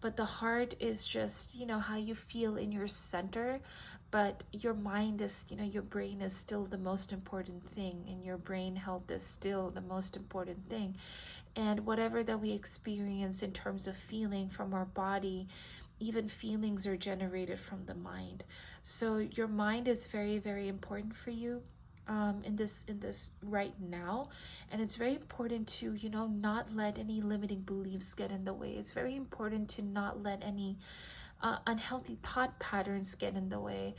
but the heart is just, you know, how you feel in your center, but your mind is, you know, your brain is still the most important thing, and your brain health is still the most important thing. And whatever that we experience in terms of feeling from our body, even feelings are generated from the mind. So your mind is very, very important for you in this right now. And it's very important to, you know, not let any limiting beliefs get in the way. It's very important to not let any unhealthy thought patterns get in the way.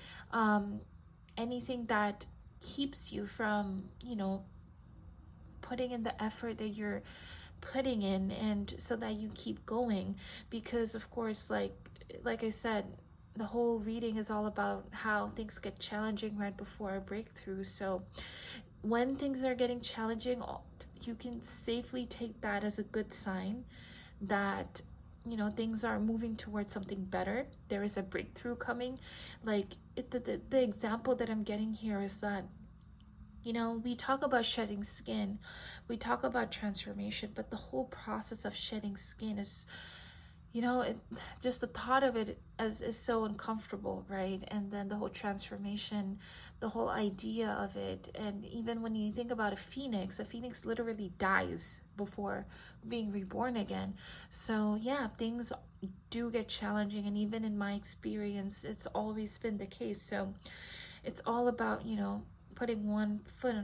Anything that keeps you from, you know, putting in the effort that you're putting in, and so that you keep going. Because of course, like I said, the whole reading is all about how things get challenging right before a breakthrough. So when things are getting challenging, you can safely take that as a good sign that, you know, things are moving towards something better. There is a breakthrough coming. Like the example that I'm getting here is that, you know, we talk about shedding skin, we talk about transformation, but the whole process of shedding skin is, you know, just the thought of it is so uncomfortable, right? And then the whole transformation, the whole idea of it. And even when you think about a phoenix literally dies before being reborn again. So yeah, things do get challenging, and even in my experience, it's always been the case. So it's all about, you know, putting one foot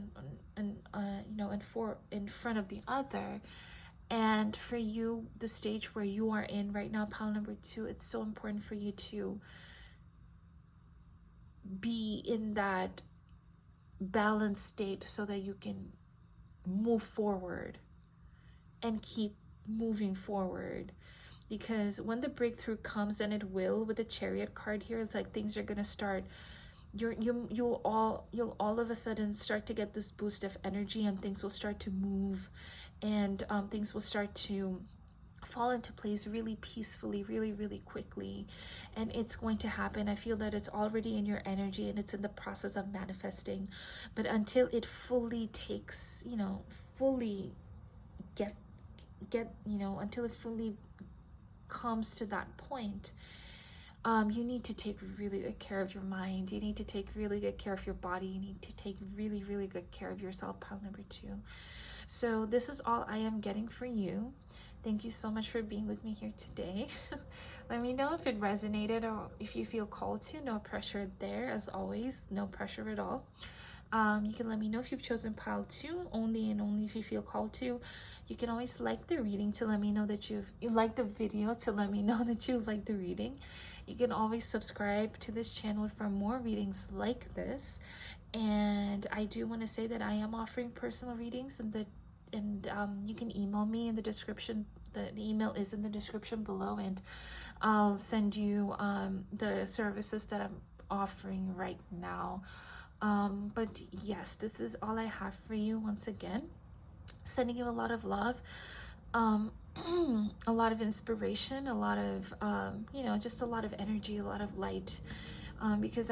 you know, in front of the other. And for you, the stage where you are in right now, pile number 2, it's so important for you to be in that balanced state so that you can move forward and keep moving forward. Because when the breakthrough comes, and it will, with the Chariot card here, it's like things are gonna start. You'll all of a sudden start to get this boost of energy, and things will start to move, and things will start to fall into place really peacefully, really, really quickly. And it's going to happen. I feel that it's already in your energy, and it's in the process of manifesting. But until it fully takes, you know, fully get you know, until it fully comes to that point, you need to take really good care of your mind. You need to take really good care of your body. You need to take really, really good care of yourself, pile number 2. So this is all I am getting for you. Thank you so much for being with me here today. Let me know if it resonated, or if you feel called to. No pressure there, as always. No pressure at all. You can let me know if you've chosen pile 2, only and only if you feel called to. You can always like the reading to let me know that you like the video, to let me know that you like the reading. You can always subscribe to this channel for more readings like this. And I do want to say that I am offering personal readings, and you can email me in the description. The email is in the description below, and I'll send you the services that I'm offering right now. But yes, this is all I have for you once again. Sending you a lot of love, um, a lot of inspiration, a lot of, you know, just a lot of energy, a lot of light, because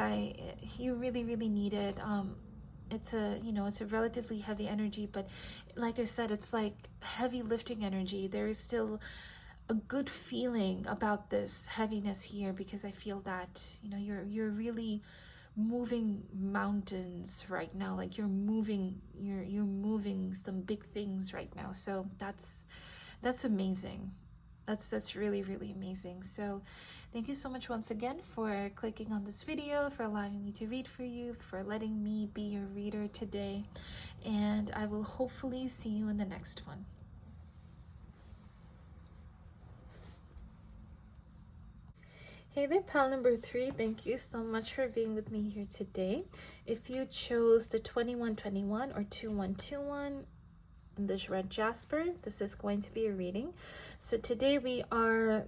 you really, really need it. It's a, you know, it's a relatively heavy energy, but like I said, it's like heavy lifting energy. There is still a good feeling about this heaviness here, because I feel that, you know, you're really moving mountains right now. Like you're moving some big things right now. So that's amazing. That's really, really amazing. So thank you so much once again for clicking on this video, for allowing me to read for you, for letting me be your reader today, and I will hopefully see you in the next one. Hey there, pal number 3. Thank you so much for being with me here today. If you chose the 2121 or 2121 in this red Jasper, this is going to be a reading. So today we are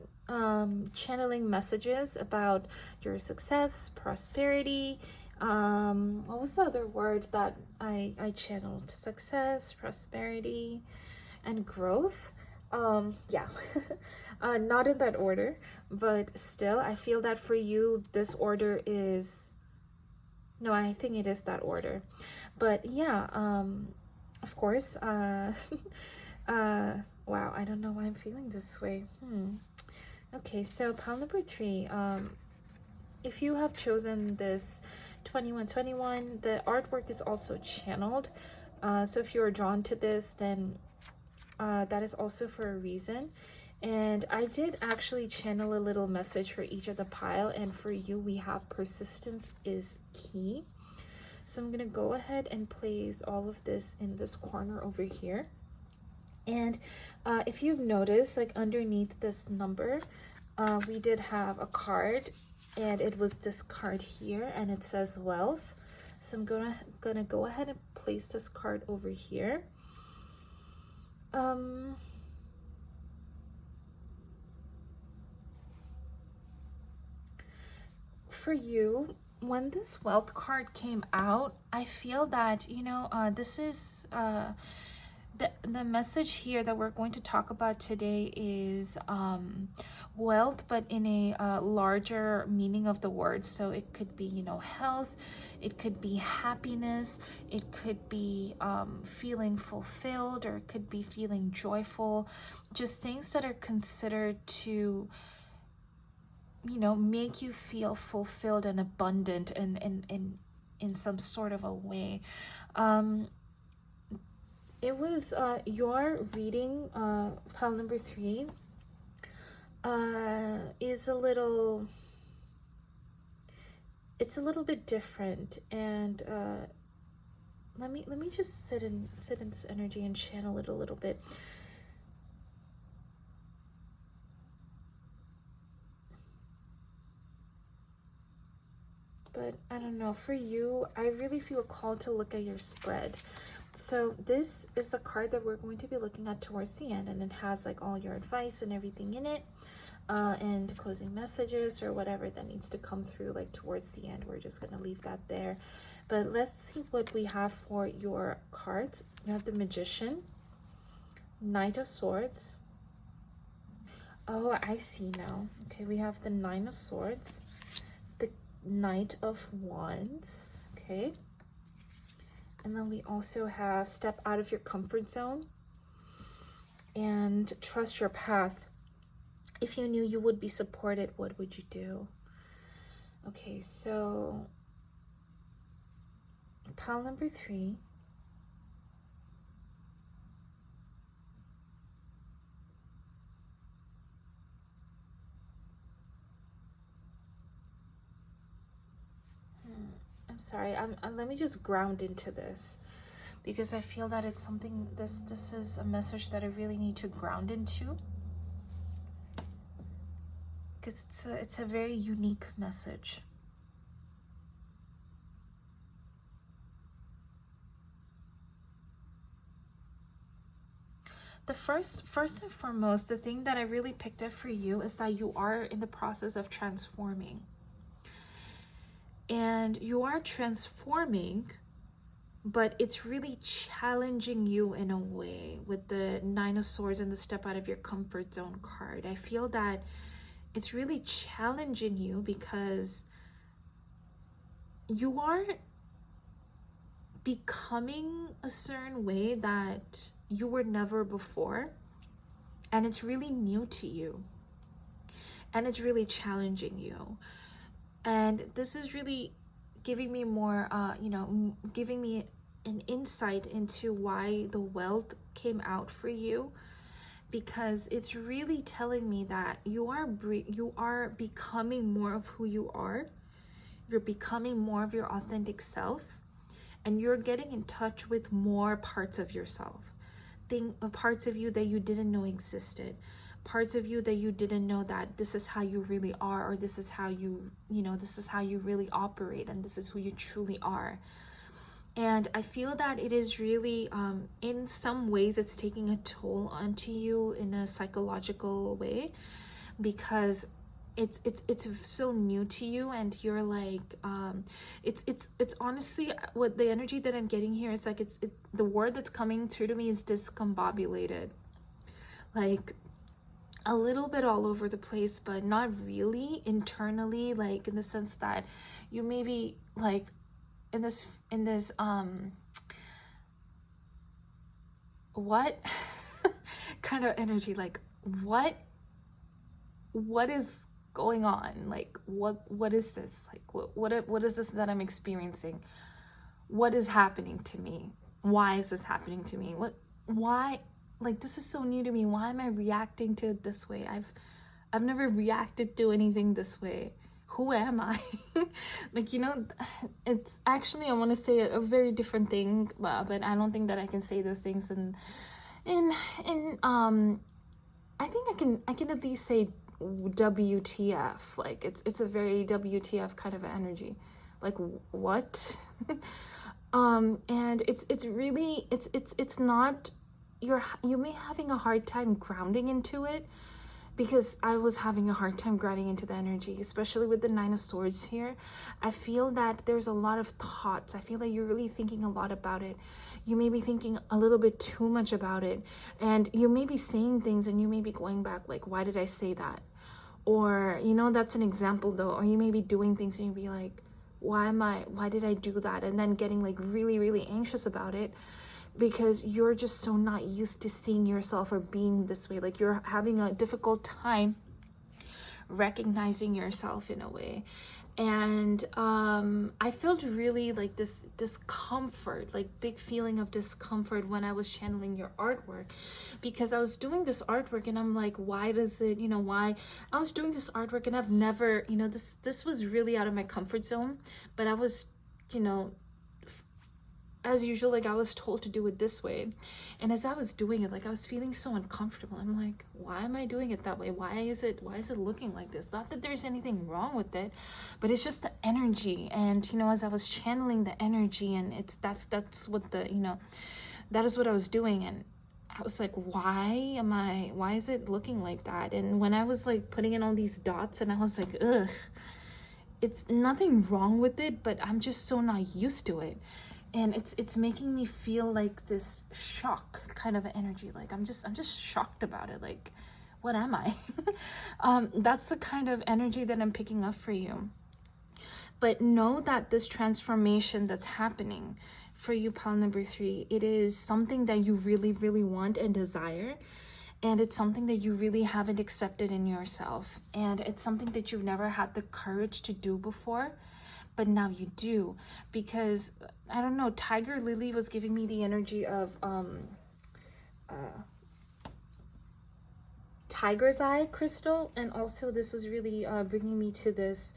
channeling messages about your success, prosperity. What was the other word that I channeled? Success, prosperity, and growth. Yeah. Not in that order, but still I feel that for you this order is, no, I think it is that order. But yeah, of course, wow, I don't know why I'm feeling this way. Okay, so pile number 3, if you have chosen this 2121, the artwork is also channeled. So if you're drawn to this, then that is also for a reason. And I did actually channel a little message for each of the pile, and for you we have persistence is key. So I'm gonna go ahead and place all of this in this corner over here. And if you've noticed, like underneath this number, we did have a card, and it was this card here, and it says wealth. So I'm gonna go ahead and place this card over here. For you, when this wealth card came out, I feel that, you know, this is the message here that we're going to talk about today is wealth, but in a larger meaning of the word. So it could be, you know, health, it could be happiness, it could be feeling fulfilled, or it could be feeling joyful, just things that are considered to, you know, make you feel fulfilled and abundant in some sort of a way. It was your reading, pile number 3, is a little, it's a little bit different, and let me just sit in this energy and channel it a little bit. But I don't know, for you, I really feel called to look at your spread. So this is a card that we're going to be looking at towards the end, and it has like all your advice and everything in it, and closing messages or whatever that needs to come through like towards the end. We're just going to leave that there. But let's see what we have for your cards. You have the Magician, Knight of Swords. Oh, I see now. Okay, we have the 9 of Swords, the Knight of Wands. Okay. And then we also have step out of your comfort zone and trust your path. If you knew you would be supported, what would you do? Okay, so pile number 3. I'm sorry, let me just ground into this, because I feel that it's something, this is a message that I really need to ground into, because it's a very unique message. The first and foremost, the thing that I really picked up for you is that you are in the process of transforming. and you are transforming, but it's really challenging you in a way with the Nine of Swords and the step out of your comfort zone card. I feel that it's really challenging you because you are becoming a certain way that you were never before, and it's really new to you, and it's really challenging you. And this is really giving me more giving me an insight into why the wealth came out for you, because it's really telling me that you are becoming more of who you are. You're becoming more of your authentic self, and you're getting in touch with more parts of yourself, parts of you that you didn't know existed, parts of you that you didn't know that this is how you really are, or this is how this is how you really operate, and this is who you truly are. And I feel that it is really in some ways it's taking a toll onto you in a psychological way, because it's so new to you, and you're like it's honestly what the energy that I'm getting here is like the word that's coming through to me is discombobulated, like a little bit all over the place, but not really internally, like in the sense that you may be like in this what kind of energy, like what is going on, like what is this, like what is this that I'm experiencing, what is happening to me, why is this happening to me, why, like this is so new to me, why am I reacting to it this way? I've never reacted to anything this way. Who am I? Like, it's actually, I want to say a very different thing, but I don't think that I can say those things in I think I can at least say WTF. Like it's a very WTF kind of energy. Like what? And it's really it's not, you may having a hard time grounding into it, because I was having a hard time grounding into the energy, especially with the Nine of Swords here. I feel that there's a lot of thoughts. I feel like you're really thinking a lot about it. You may be thinking a little bit too much about it, and you may be saying things and you may be going back like, why did I say that? Or, that's an example though. Or you may be doing things and you'll be like, why did I do that? And then getting like really, really anxious about it, because you're just so not used to seeing yourself or being this way. Like you're having a difficult time recognizing yourself in a way. And I felt really like this discomfort, like big feeling of discomfort when I was channeling your artwork, because I was doing this artwork and I'm like, why does it, why I was doing this artwork, and I've never, this was really out of my comfort zone, but I was, as usual, like I was told to do it this way. And as I was doing it, like I was feeling so uncomfortable. I'm like, why am I doing it that way? Why is it looking like this? Not that there's anything wrong with it, but it's just the energy. And as I was channeling the energy, and that's what that is what I was doing. And I was like, why is it looking like that? And when I was like putting in all these dots, and I was like, ugh, it's nothing wrong with it, but I'm just so not used to it. And it's making me feel like this shock kind of energy. Like I'm just shocked about it. Like, what am I? That's the kind of energy that I'm picking up for you. But know that this transformation that's happening for you, pile number 3, it is something that you really, really want and desire. And it's something that you really haven't accepted in yourself. And it's something that you've never had the courage to do before. But now you do, because I don't know, Tiger Lily was giving me the energy of tiger's eye crystal, and also this was really bringing me to this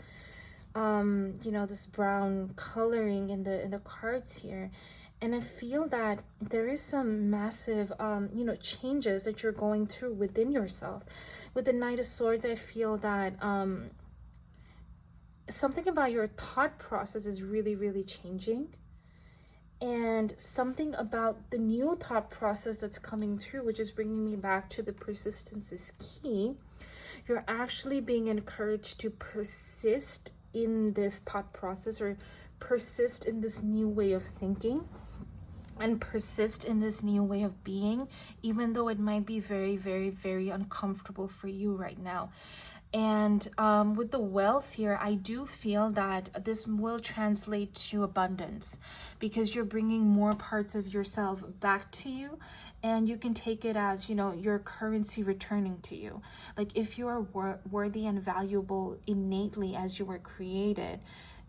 this brown coloring in the cards here. And I feel that there is some massive changes that you're going through within yourself. With the Knight of Swords, I feel that something about your thought process is really, really changing. And something about the new thought process that's coming through, which is bringing me back to the persistence is key. You're actually being encouraged to persist in this thought process, or persist in this new way of thinking, and persist in this new way of being, even though it might be very, very, very uncomfortable for you right now. And with the wealth here, I do feel that this will translate to abundance, because you're bringing more parts of yourself back to you, and you can take it as, you know, your currency returning to you. Like, if you are worthy and valuable innately as you were created,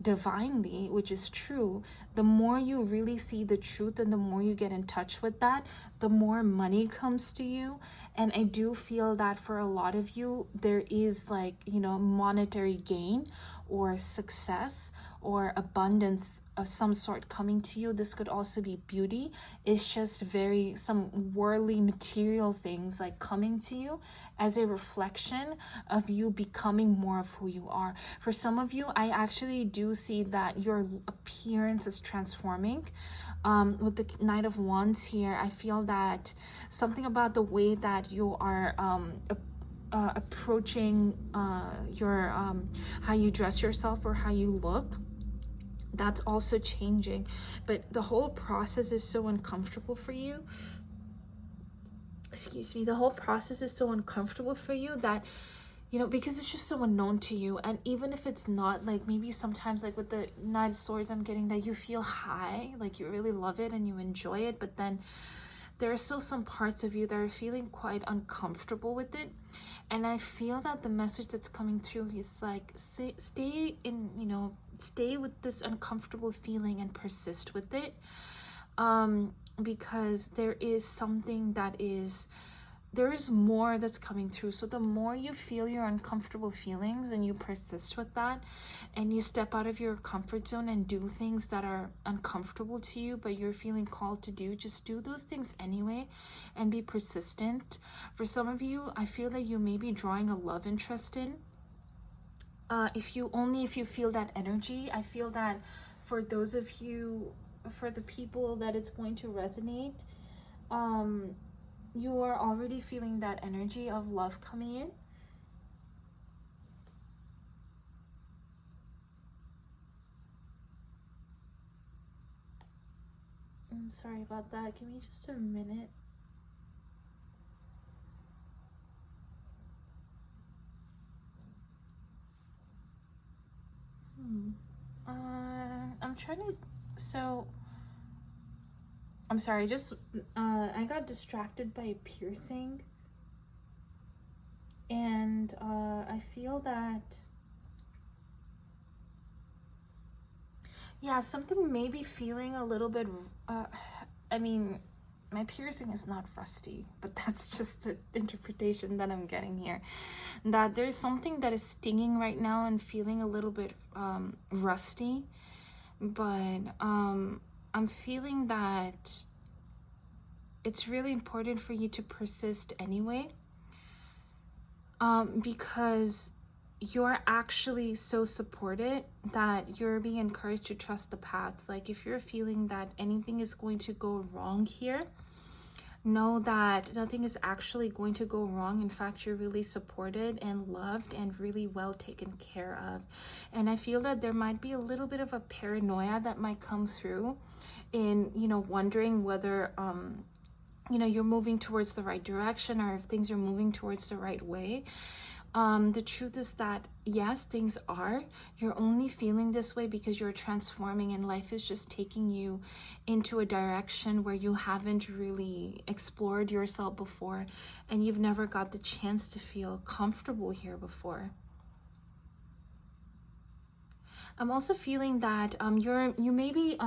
divinely, which is true, the more you really see the truth and the more you get in touch with that, the more money comes to you. And I do feel that for a lot of you, there is, like, you know, monetary gain or success or abundance of some sort coming to you. This could also be beauty. It's just very some worldly material things like coming to you as a reflection of you becoming more of who you are. For some of you, I actually do see that your appearance is transforming. With the Knight of Wands here, I feel that something about the way that you are approaching your how you dress yourself or how you look, that's also changing. But the whole process is so uncomfortable for you. Excuse me. The whole process is so uncomfortable for you that, you know, because it's just so unknown to you. And even if it's not, like, maybe sometimes, like with the Knight of Swords, I'm getting that you feel high, like you really love it and you enjoy it, but then there are still some parts of you that are feeling quite uncomfortable with it. And I feel that the message that's coming through is like, stay in, you know, stay with this uncomfortable feeling and persist with it. Because there is something that is, there is more that's coming through. So the more you feel your uncomfortable feelings and you persist with that, and you step out of your comfort zone and do things that are uncomfortable to you, but you're feeling called to do, just do those things anyway and be persistent. For some of you, I feel that you may be drawing a love interest in. If you feel that energy, I feel that for those of you, for the people that it's going to resonate, you are already feeling that energy of love coming in. I'm sorry about that. Give me just a minute. I'm trying to, so I'm sorry, just I got distracted by a piercing, and I feel that, yeah, something may be feeling a little bit, I mean, my piercing is not rusty, but that's just the interpretation that I'm getting here. That there's something that is stinging right now and feeling a little bit rusty, but I'm feeling that it's really important for you to persist anyway, because you're actually so supported that you're being encouraged to trust the path. Like, if you're feeling that anything is going to go wrong here, know that nothing is actually going to go wrong. In fact, you're really supported and loved and really well taken care of. And I feel that there might be a little bit of a paranoia that might come through in, you know, wondering whether you know, you're moving towards the right direction, or if things are moving towards the right way. The truth is that, yes, things are. You're only feeling this way because you're transforming, and life is just taking you into a direction where you haven't really explored yourself before, and you've never got the chance to feel comfortable here before. I'm also feeling that you may be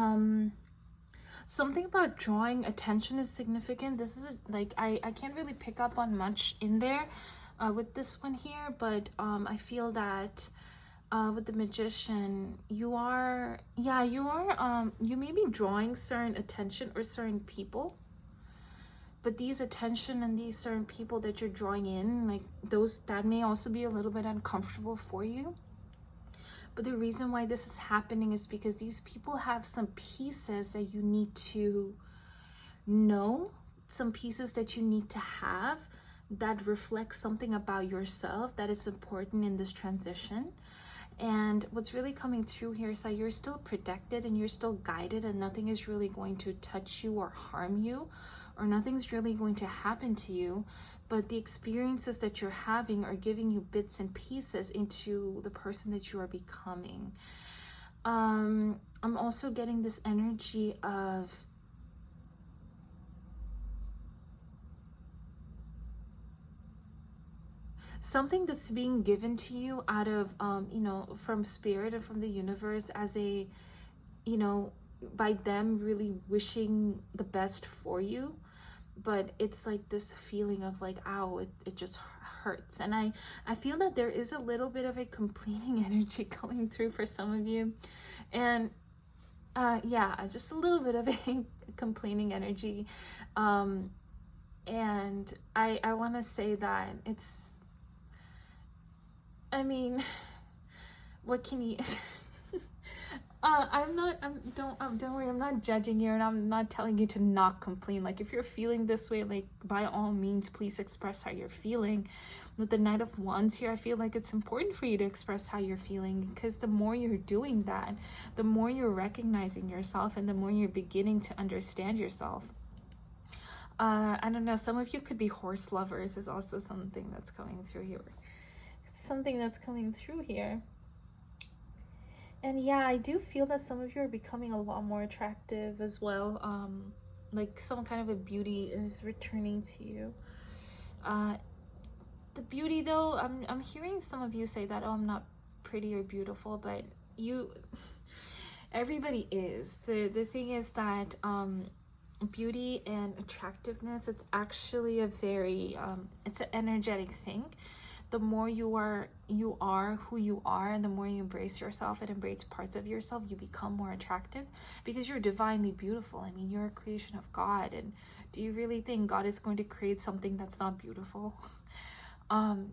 something about drawing attention is significant. This is like, I can't really pick up on much in there with this one here, but I feel that with the Magician, you may be drawing certain attention or certain people, but these attention and these certain people that you're drawing in, like those, that may also be a little bit uncomfortable for you. But the reason why this is happening is because these people have some pieces that you need to know, some pieces that you need to have that reflect something about yourself that is important in this transition. And what's really coming through here is that you're still protected and you're still guided, and nothing is really going to touch you or harm you, or nothing's really going to happen to you. But the experiences that you're having are giving you bits and pieces into the person that you are becoming. I'm also getting this energy of something that's being given to you out of, you know, from spirit and from the universe, as a, you know, by them really wishing the best for you. But it's like this feeling of like, ow, it just hurts. And I feel that there is a little bit of a complaining energy coming through for some of you. And yeah, just a little bit of a complaining energy. And I want to say that it's, I mean, what can you don't worry, I'm not judging you, and I'm not telling you to not complain. Like, if you're feeling this way, like, by all means, please express how you're feeling. With the Knight of Wands here, I feel like it's important for you to express how you're feeling, because the more you're doing that, the more you're recognizing yourself, and the more you're beginning to understand yourself. I don't know, some of you could be horse lovers is also something that's coming through here. And yeah, I do feel that some of you are becoming a lot more attractive as well. Like, some kind of a beauty is returning to you. The beauty, though, I'm hearing some of you say that, oh, I'm not pretty or beautiful, but you, everybody is. The thing is that beauty and attractiveness, it's actually a very, it's an energetic thing. The more you are who you are, and the more you embrace yourself and embrace parts of yourself, you become more attractive, because you're divinely beautiful. I mean, you're a creation of God. And do you really think God is going to create something that's not beautiful?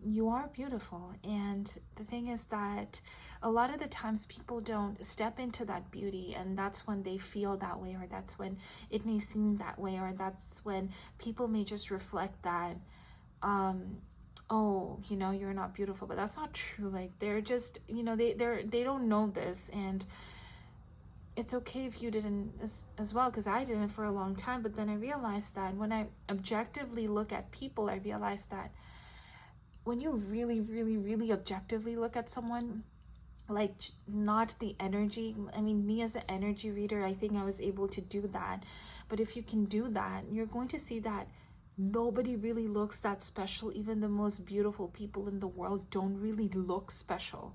You are beautiful. And the thing is that a lot of the times people don't step into that beauty, and that's when they feel that way, or that's when it may seem that way, or that's when people may just reflect that, oh, you know, you're not beautiful. But that's not true. Like, they're just, you know, they don't know this. And it's okay if you didn't as well, because I didn't for a long time. But then I realized that when I objectively look at people, I realized that when you really, really, really objectively look at someone, like, not the energy. I mean, me as an energy reader, I think I was able to do that. But if you can do that, you're going to see that nobody really looks that special. Even the most beautiful people in the world don't really look special.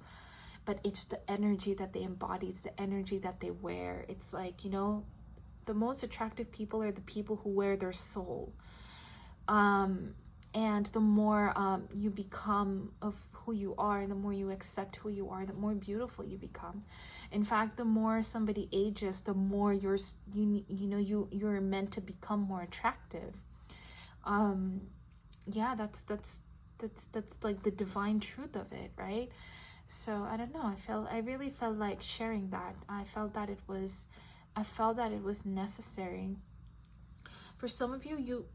But it's the energy that they embody. It's the energy that they wear. It's like, you know, the most attractive people are the people who wear their soul. And the more you become of who you are, and the more you accept who you are, the more beautiful you become. In fact, the more somebody ages, the more you're meant to become more attractive. Yeah, that's like the divine truth of it, right? So I don't know, I really felt like sharing that. I felt that it was necessary. For some of you,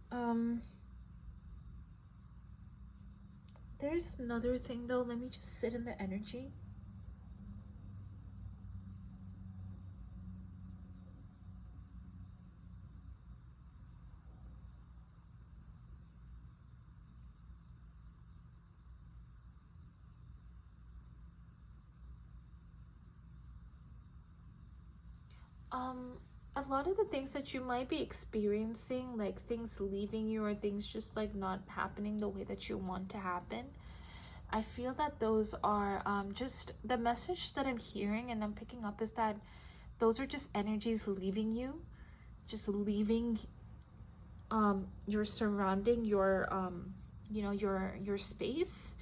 there's another thing though. Let me just sit in the energy. A lot of the things that you might be experiencing, like things leaving you, or things just like not happening the way that you want to happen, I feel that those are just the message that I'm hearing and I'm picking up is that those are just energies leaving you, just leaving your surrounding, your your space.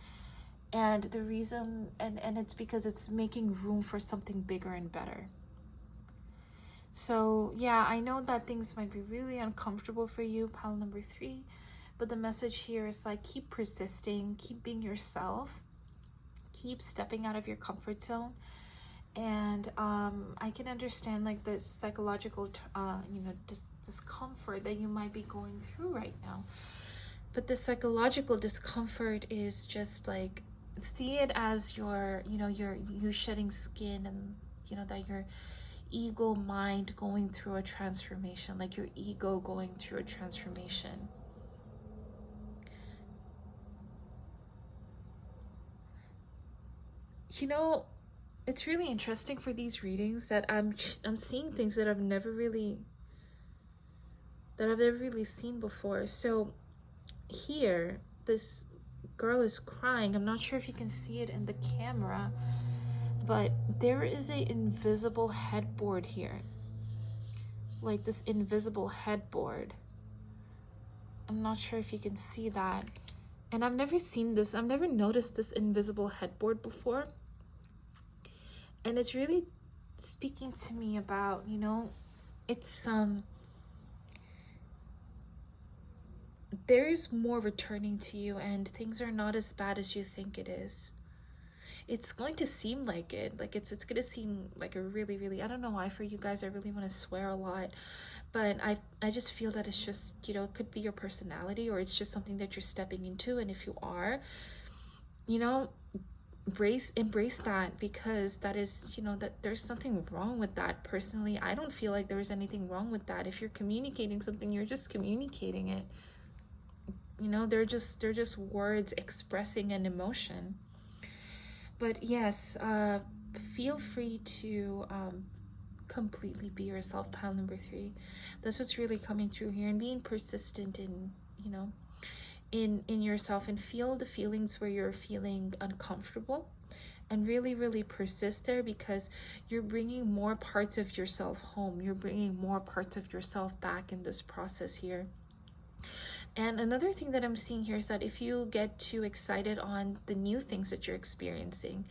And the reason, and it's because it's making room for something bigger and better. So yeah, I know that things might be really uncomfortable for you, pile number 3, but the message here is like, keep persisting, keep being yourself, keep stepping out of your comfort zone. And I can understand like the psychological discomfort that you might be going through right now. But the psychological discomfort is just like, see it as your, you shedding skin, and that your ego mind going through a transformation, like your ego going through a transformation. It's really interesting for these readings that I'm seeing things that I've never really seen before. So here, this girl is crying. I'm not sure if you can see it in the camera, but there is a invisible headboard here, like this invisible headboard. I'm not sure if you can see that. And I've never seen this, I've never noticed this invisible headboard before. And it's really speaking to me about, it's there is more returning to you, and things are not as bad as you think it is. It's going to seem like it, like it's going to seem like a really, really, I don't know why for you guys I really want to swear a lot, but I just feel that it's just, it could be your personality, or it's just something that you're stepping into. And if you are, embrace that, because that is, that there's something wrong with that. Personally, I don't feel like there's anything wrong with that. If you're communicating something, you're just communicating it. They're just words expressing an emotion. But yes, feel free to completely be yourself, pile number 3. That's what's really coming through here, and being persistent in, in yourself, and feel the feelings where you're feeling uncomfortable, and really, really persist there, because you're bringing more parts of yourself home. You're bringing more parts of yourself back in this process here. And another thing that I'm seeing here is that if you get too excited on the new things that you're experiencing,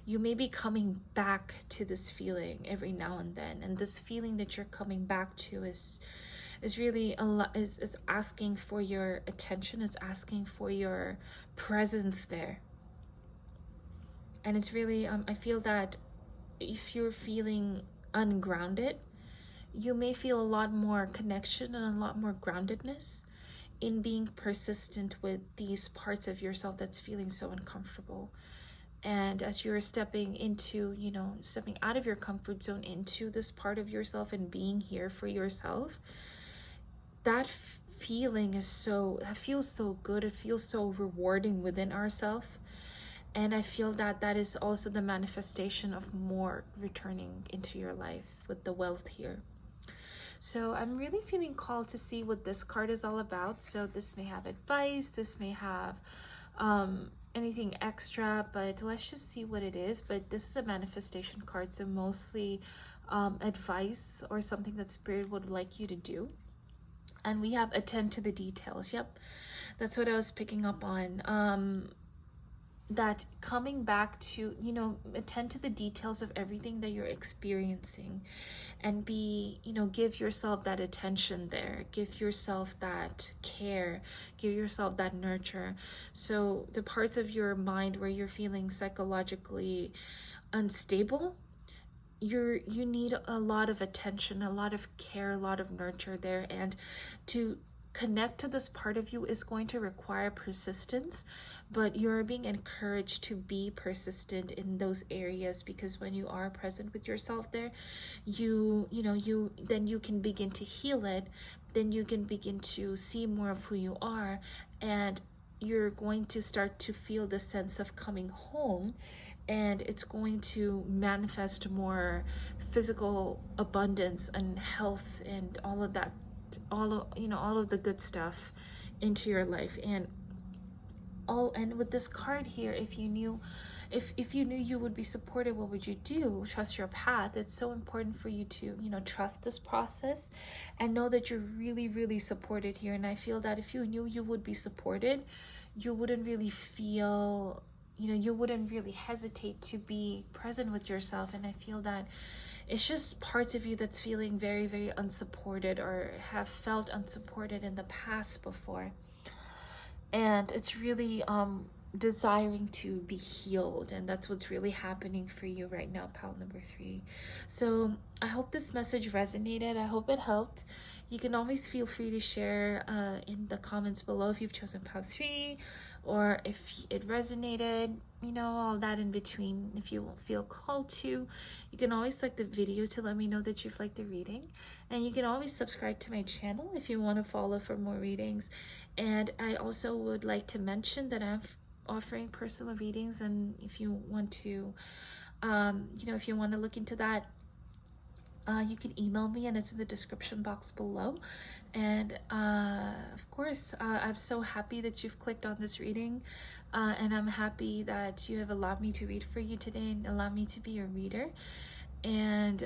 you may be coming back to this feeling every now and then. And this feeling that you're coming back to is really a lot, is asking for your attention. It's asking for your presence there. And it's really, I feel that if you're feeling ungrounded, you may feel a lot more connection and a lot more groundedness in being persistent with these parts of yourself that's feeling so uncomfortable. And as you're stepping into, stepping out of your comfort zone into this part of yourself and being here for yourself, that feeling is it feels so good. It feels so rewarding within ourselves. And I feel that that is also the manifestation of more returning into your life with the wealth here. So I'm really feeling called to see what this card is all about. So this may have advice, this may have anything extra, but let's just see what it is. But this is a manifestation card, so mostly advice or something that Spirit would like you to do. And we have attend to the details. Yep, that's what I was picking up on. That coming back to, attend to the details of everything that you're experiencing, and be, give yourself that attention there, give yourself that care, give yourself that nurture. So the parts of your mind where you're feeling psychologically unstable, you need a lot of attention, a lot of care, a lot of nurture there. And to connect to this part of you is going to require persistence, but you're being encouraged to be persistent in those areas, because when you are present with yourself there, then you can begin to heal it, then you can begin to see more of who you are, and you're going to start to feel the sense of coming home, and it's going to manifest more physical abundance and health and all of that, all of the good stuff into your life. And with this card here, if you knew you would be supported, what would you do? Trust your path. It's so important for you to, trust this process and know that you're really, really supported here. And I feel that if you knew you would be supported, you wouldn't really feel, you wouldn't really hesitate to be present with yourself. And I feel that it's just parts of you that's feeling very, very unsupported, or have felt unsupported in the past before. And it's really desiring to be healed, and that's what's really happening for you right now, pal number 3. So I hope this message resonated. I hope it helped. You can always feel free to share in the comments below if you've chosen pal 3, or if it resonated, you know, all that in between. If you feel called to, you can always like the video to let me know that you've liked the reading, and you can always subscribe to my channel if you want to follow for more readings. And I also would like to mention that I'm offering personal readings, and if you want to you know, if you want to look into that, you can email me, and it's in the description box below. And of course, I'm so happy that you've clicked on this reading, and I'm happy that you have allowed me to read for you today and allowed me to be your reader. And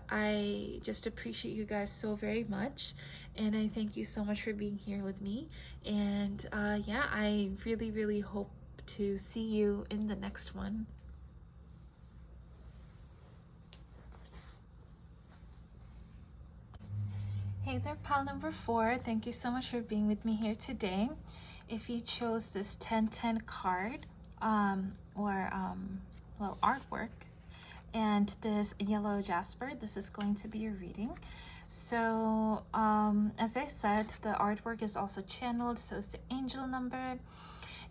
I just appreciate you guys so very much, and I thank you so much for being here with me. And yeah, I really hope to see you in the next one. Hey there, pal number 4. Thank you so much for being with me here today. If you chose this 1010 card, well, artwork, and this yellow Jasper, this is going to be your reading. So as I said, the artwork is also channeled, so it's the angel number.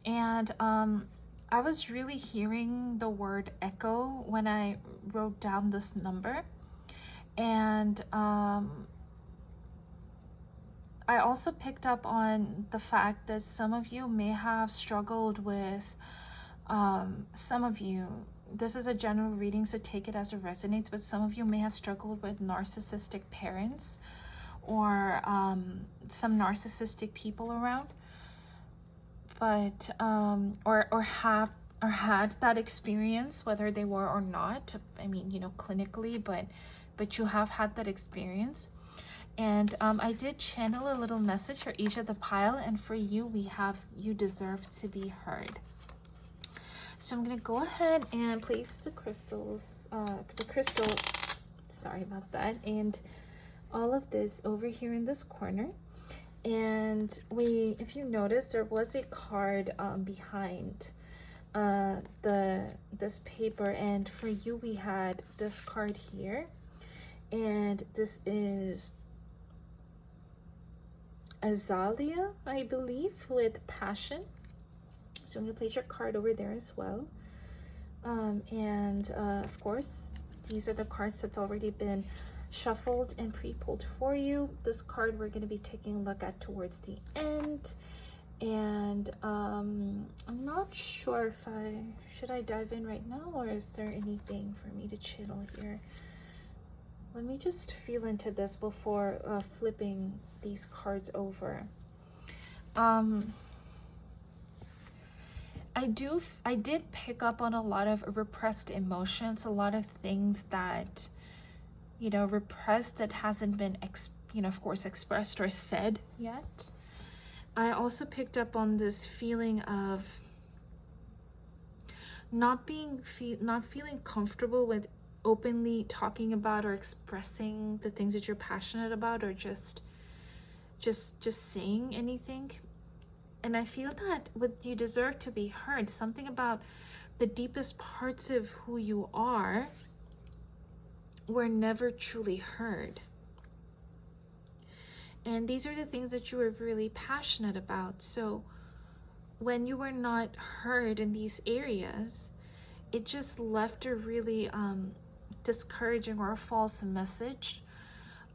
And I was really hearing the word echo when I wrote down this number. And I also picked up on the fact that some of you may have struggled with, some of you, this is a general reading, so take it as it resonates, but some of you may have struggled with narcissistic parents, or some narcissistic people around, but or had that experience, whether they were or not. I mean, you know, clinically, but you have had that experience. And I did channel a little message for each of the pile, and for you, we have you deserve to be heard. So I'm gonna go ahead and place the crystals, sorry about that, and all of this over here in this corner. And if you notice, there was a card behind this paper, and for you, we had this card here, and this is Azalea, I believe, with passion. So I'm going to place your card over there as well. And of course, these are the cards that's already been shuffled and pre-pulled for you. This card we're going to be taking a look at towards the end. And I'm not sure if should I dive in right now, or is there anything for me to channel here? Let me just feel into this before flipping these cards over. I did pick up on a lot of repressed emotions, a lot of things that, you know, repressed, that hasn't been, you know, of course, expressed or said yet. I also picked up on this feeling of not feeling comfortable with openly talking about or expressing the things that you're passionate about, or just saying anything. And I feel that you deserve to be heard, something about the deepest parts of who you are were never truly heard. And these are the things that you were really passionate about. So when you were not heard in these areas, it just left a really discouraging or a false message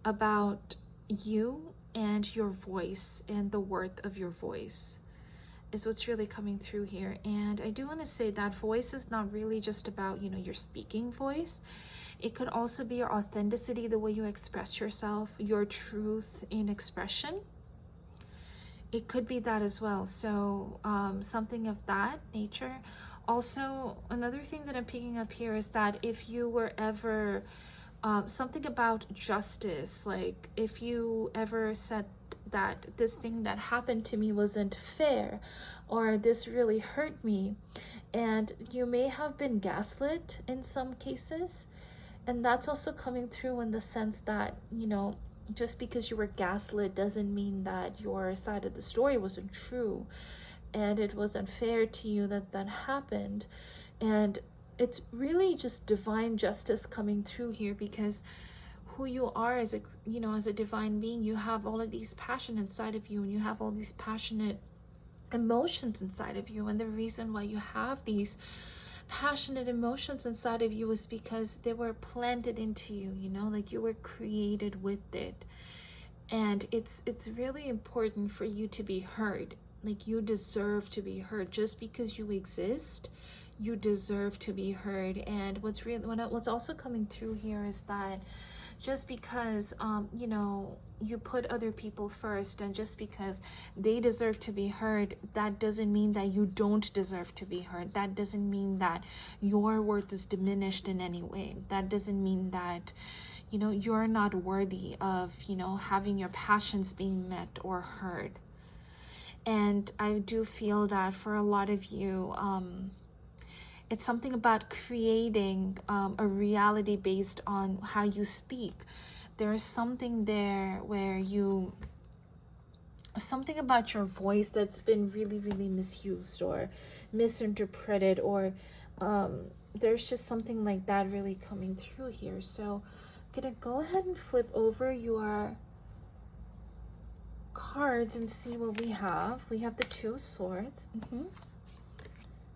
about you and your voice and the worth of your voice is what's really coming through here. And I do want to say that voice is not really just about, you know, your speaking voice. It could also be your authenticity, the way you express yourself, your truth in expression. It could be that as well. So something of that nature. Also, another thing that I'm picking up here is that if you were ever something about justice, like if you ever said that this thing that happened to me wasn't fair, or this really hurt me, and you may have been gaslit in some cases, and that's also coming through in the sense that, you know, just because you were gaslit doesn't mean that your side of the story wasn't true. and it was unfair to you that that happened. And it's really just divine justice coming through here, because who you are as a, you know, as a divine being, you have all of these passion inside of you, and you have all these passionate emotions inside of you. And the reason why you have these passionate emotions inside of you is because they were planted into you, you know, like you were created with it. And it's really important for you to be heard. Like, you deserve to be heard. Just because you exist, you deserve to be heard. And what's also coming through here is that just because you know, you put other people first, and just because they deserve to be heard, that doesn't mean that you don't deserve to be heard. That doesn't mean that your worth is diminished in any way. That doesn't mean that, you know, you're not worthy of, you know, having your passions being met or heard. And I do feel that for a lot of you, it's something about creating a reality based on how you speak. There is something there where something about your voice that's been really, really misused or misinterpreted, or there's just something like that really coming through here. So I'm gonna go ahead and flip over your cards and see what we have. We have the Two of Swords.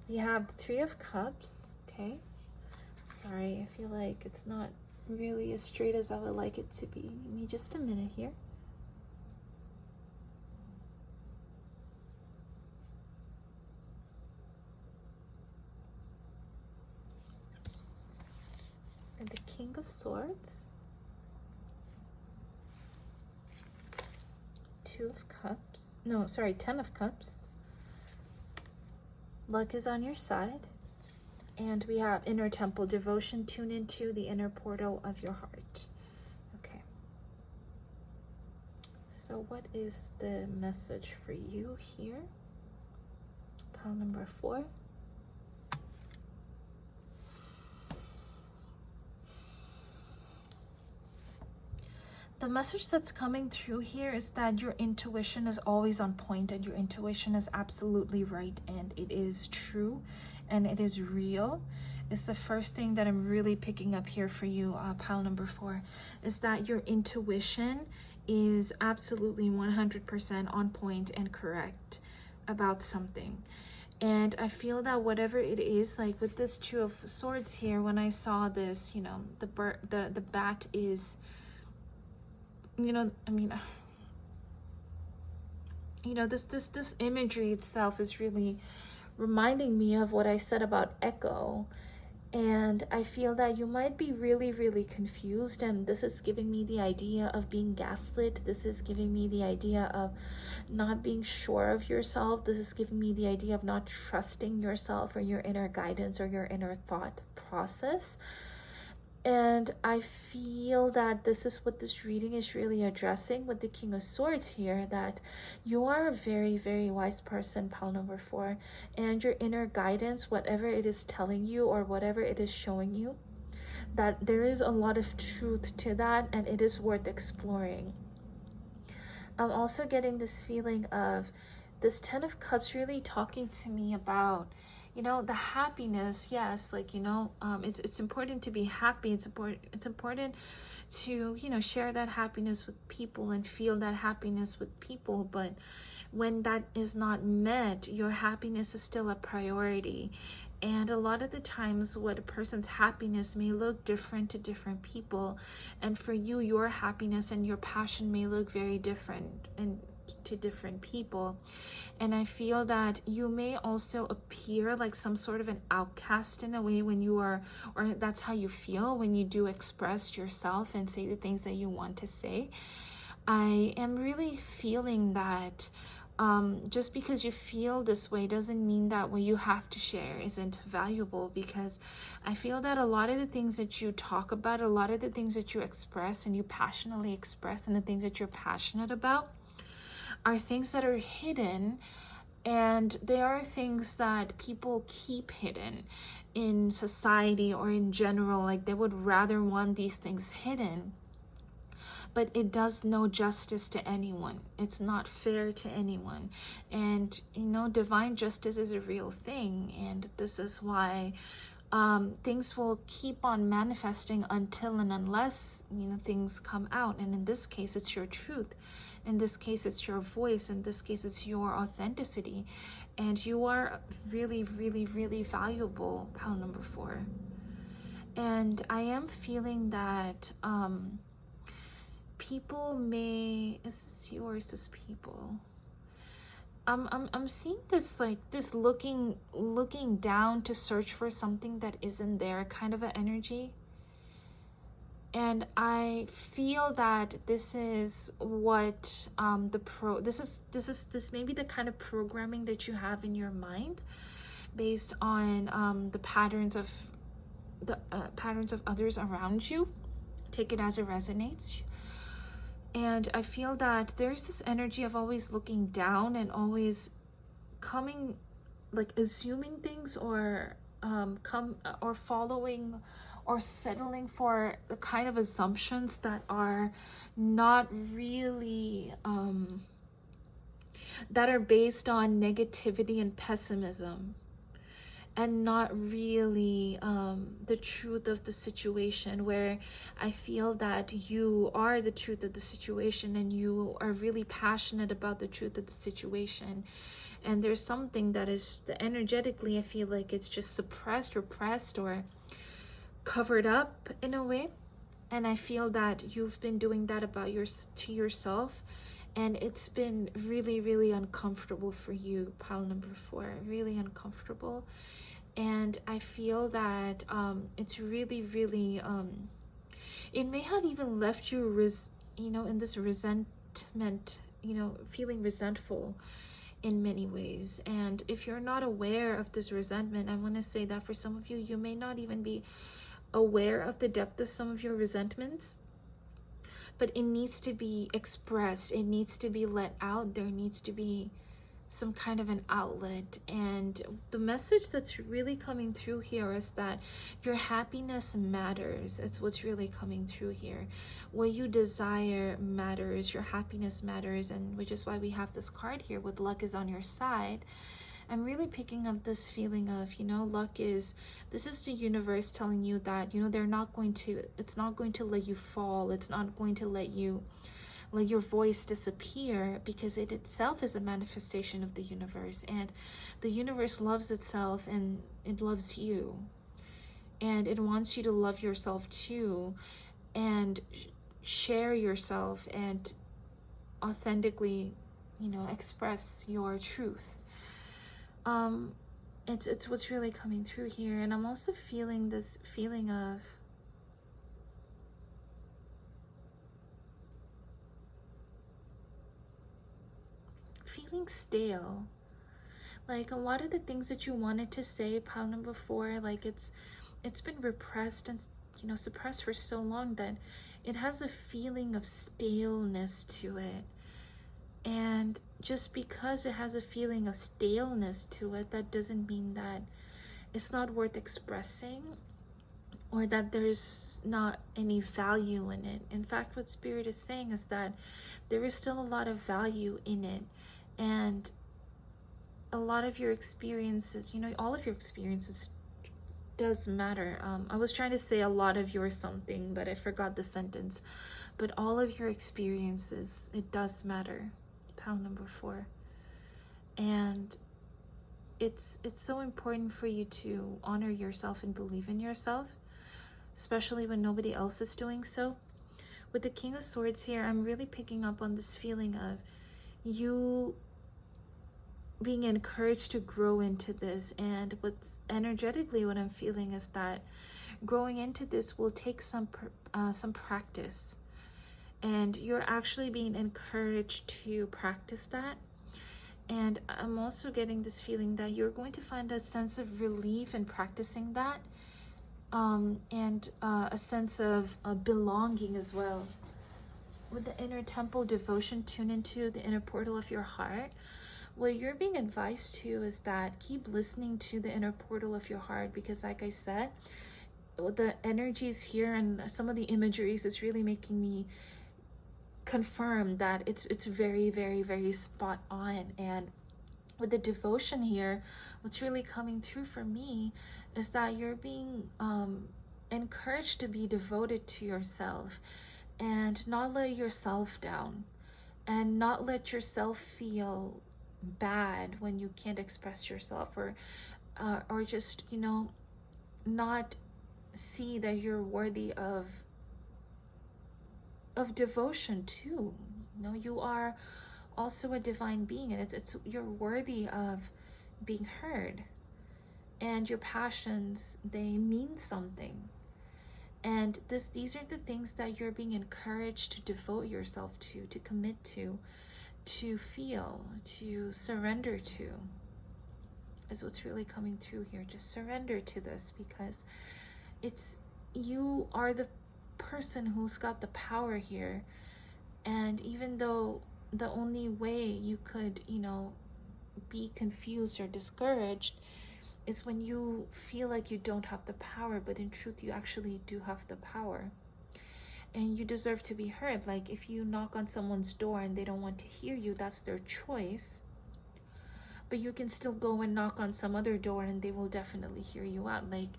We have the Three of Cups. Okay. Sorry, I feel like it's not really as straight as I would like it to be. Give me just a minute here. And the King of Swords. Two of Cups. No, sorry, 10 of Cups. Luck is on your side. And we have Inner Temple Devotion. Tune into the inner portal of your heart. Okay. So what is the message for you here? Pile number 4. The message that's coming through here is that your intuition is always on point, and your intuition is absolutely right, and it is true, and it is real. It's the first thing that I'm really picking up here for you, pile number 4, is that your intuition is absolutely 100% on point and correct about something. And I feel that whatever it is, like with this Two of Swords here, when I saw this, you know, the bat is, you know, I mean, you know, this imagery itself is really reminding me of what I said about echo. And I feel that you might be really, really confused, and this is giving me the idea of being gaslit. This is giving me the idea of not being sure of yourself. This is giving me the idea of not trusting yourself or your inner guidance or your inner thought process. And I feel that this is what this reading is really addressing with the King of Swords here, that you are a very, very wise person, pile number 4, and your inner guidance, whatever it is telling you or whatever it is showing you, that there is a lot of truth to that, and it is worth exploring. I'm also getting this feeling of this 10 of Cups really talking to me about, you know, the happiness. Yes, like, you know, it's important to be happy. It's important to, you know, share that happiness with people and feel that happiness with people. But when that is not met, your happiness is still a priority. And a lot of the times, what a person's happiness may look different to different people. And for you, your happiness and your passion may look very different and to different people. And I feel that you may also appear like some sort of an outcast in a way when you are, or that's how you feel when you do express yourself and say the things that you want to say. I am really feeling that just because you feel this way doesn't mean that what you have to share isn't valuable, because I feel that a lot of the things that you talk about, a lot of the things that you express and you passionately express, and the things that you're passionate about are things that are hidden, and they are things that people keep hidden in society or in general. Like, they would rather want these things hidden. but it does no justice to anyone. It's not fair to anyone. And you know, divine justice is a real thing, and this is why things will keep on manifesting until and unless, you know, things come out. And in this case, it's your truth. In this case, it's your voice. In this case, it's your authenticity. And you are really, really, really valuable, pile number 4. And I am feeling that people may, is this you or is this people? I'm seeing this, like this looking down to search for something that isn't there kind of an energy. And I feel that this is what this may be the kind of programming that you have in your mind based on the patterns of others around you. Take it as it resonates. And I feel that there's this energy of always looking down and always coming, like assuming things, or following or settling for the kind of assumptions that are not really that are based on negativity and pessimism, and not really the truth of the situation, where I feel that you are the truth of the situation and you are really passionate about the truth of the situation. And there's something that is energetically, I feel like it's just suppressed, repressed, or covered up in a way. And I feel that you've been doing that to yourself, and it's been really, really uncomfortable for you, pile number 4. Really uncomfortable. And I feel that it's really, really it may have even left you in this resentment, feeling resentful in many ways. And if you're not aware of this resentment, I want to say that for some of you, you may not even be aware of the depth of some of your resentments, but it needs to be expressed. It needs to be let out. There needs to be some kind of an outlet. And the message that's really coming through here is that your happiness matters. It's what's really coming through here. What you desire matters. Your happiness matters. And which is why we have this card here with luck is on your side. I'm really picking up this feeling of, this is the universe telling you that, it's not going to let you fall. It's not going to let your voice disappear, because it itself is a manifestation of the universe. And the universe loves itself, and it loves you. And it wants you to love yourself too, and share yourself, and authentically, express your truth. It's what's really coming through here. And I'm also feeling this feeling of feeling stale. Like a lot of the things that you wanted to say, pile number 4, like it's been repressed and suppressed for so long that it has a feeling of staleness to it. And just because it has a feeling of staleness to it, that doesn't mean that it's not worth expressing, or that there's not any value in it. In fact, what Spirit is saying is that there is still a lot of value in it. And a lot of your experiences, all of your experiences does matter. I was trying to say a lot of your something, but I forgot the sentence. But all of your experiences, it does matter. Pile number 4. And it's so important for you to honor yourself and believe in yourself, especially when nobody else is doing so. With the King of Swords here, I'm really picking up on this feeling of you being encouraged to grow into this. And what's energetically what I'm feeling is that growing into this will take some practice. And you're actually being encouraged to practice that. And I'm also getting this feeling that you're going to find a sense of relief in practicing that. And a sense of belonging as well. With the inner temple devotion, tune into the inner portal of your heart. What you're being advised to is that keep listening to the inner portal of your heart, because like I said, the energies here and some of the imageries is really making me confirm that it's very, very, very spot on. And with the devotion here, what's really coming through for me is that you're being encouraged to be devoted to yourself and not let yourself down, and not let yourself feel bad when you can't express yourself, or just, you know, not see that you're worthy of devotion too. You know, you are also a divine being, and it's you're worthy of being heard, and your passions, they mean something. And these are the things that you're being encouraged to devote yourself to commit to feel, to surrender to, is what's really coming through here. Just surrender to this, because it's, you are the person who's got the power here. And even though the only way you could, you know, be confused or discouraged is when you feel like you don't have the power, but in truth you actually do have the power, and you deserve to be heard. Like, if you knock on someone's door and they don't want to hear you, that's their choice, but you can still go and knock on some other door and they will definitely hear you out. Like,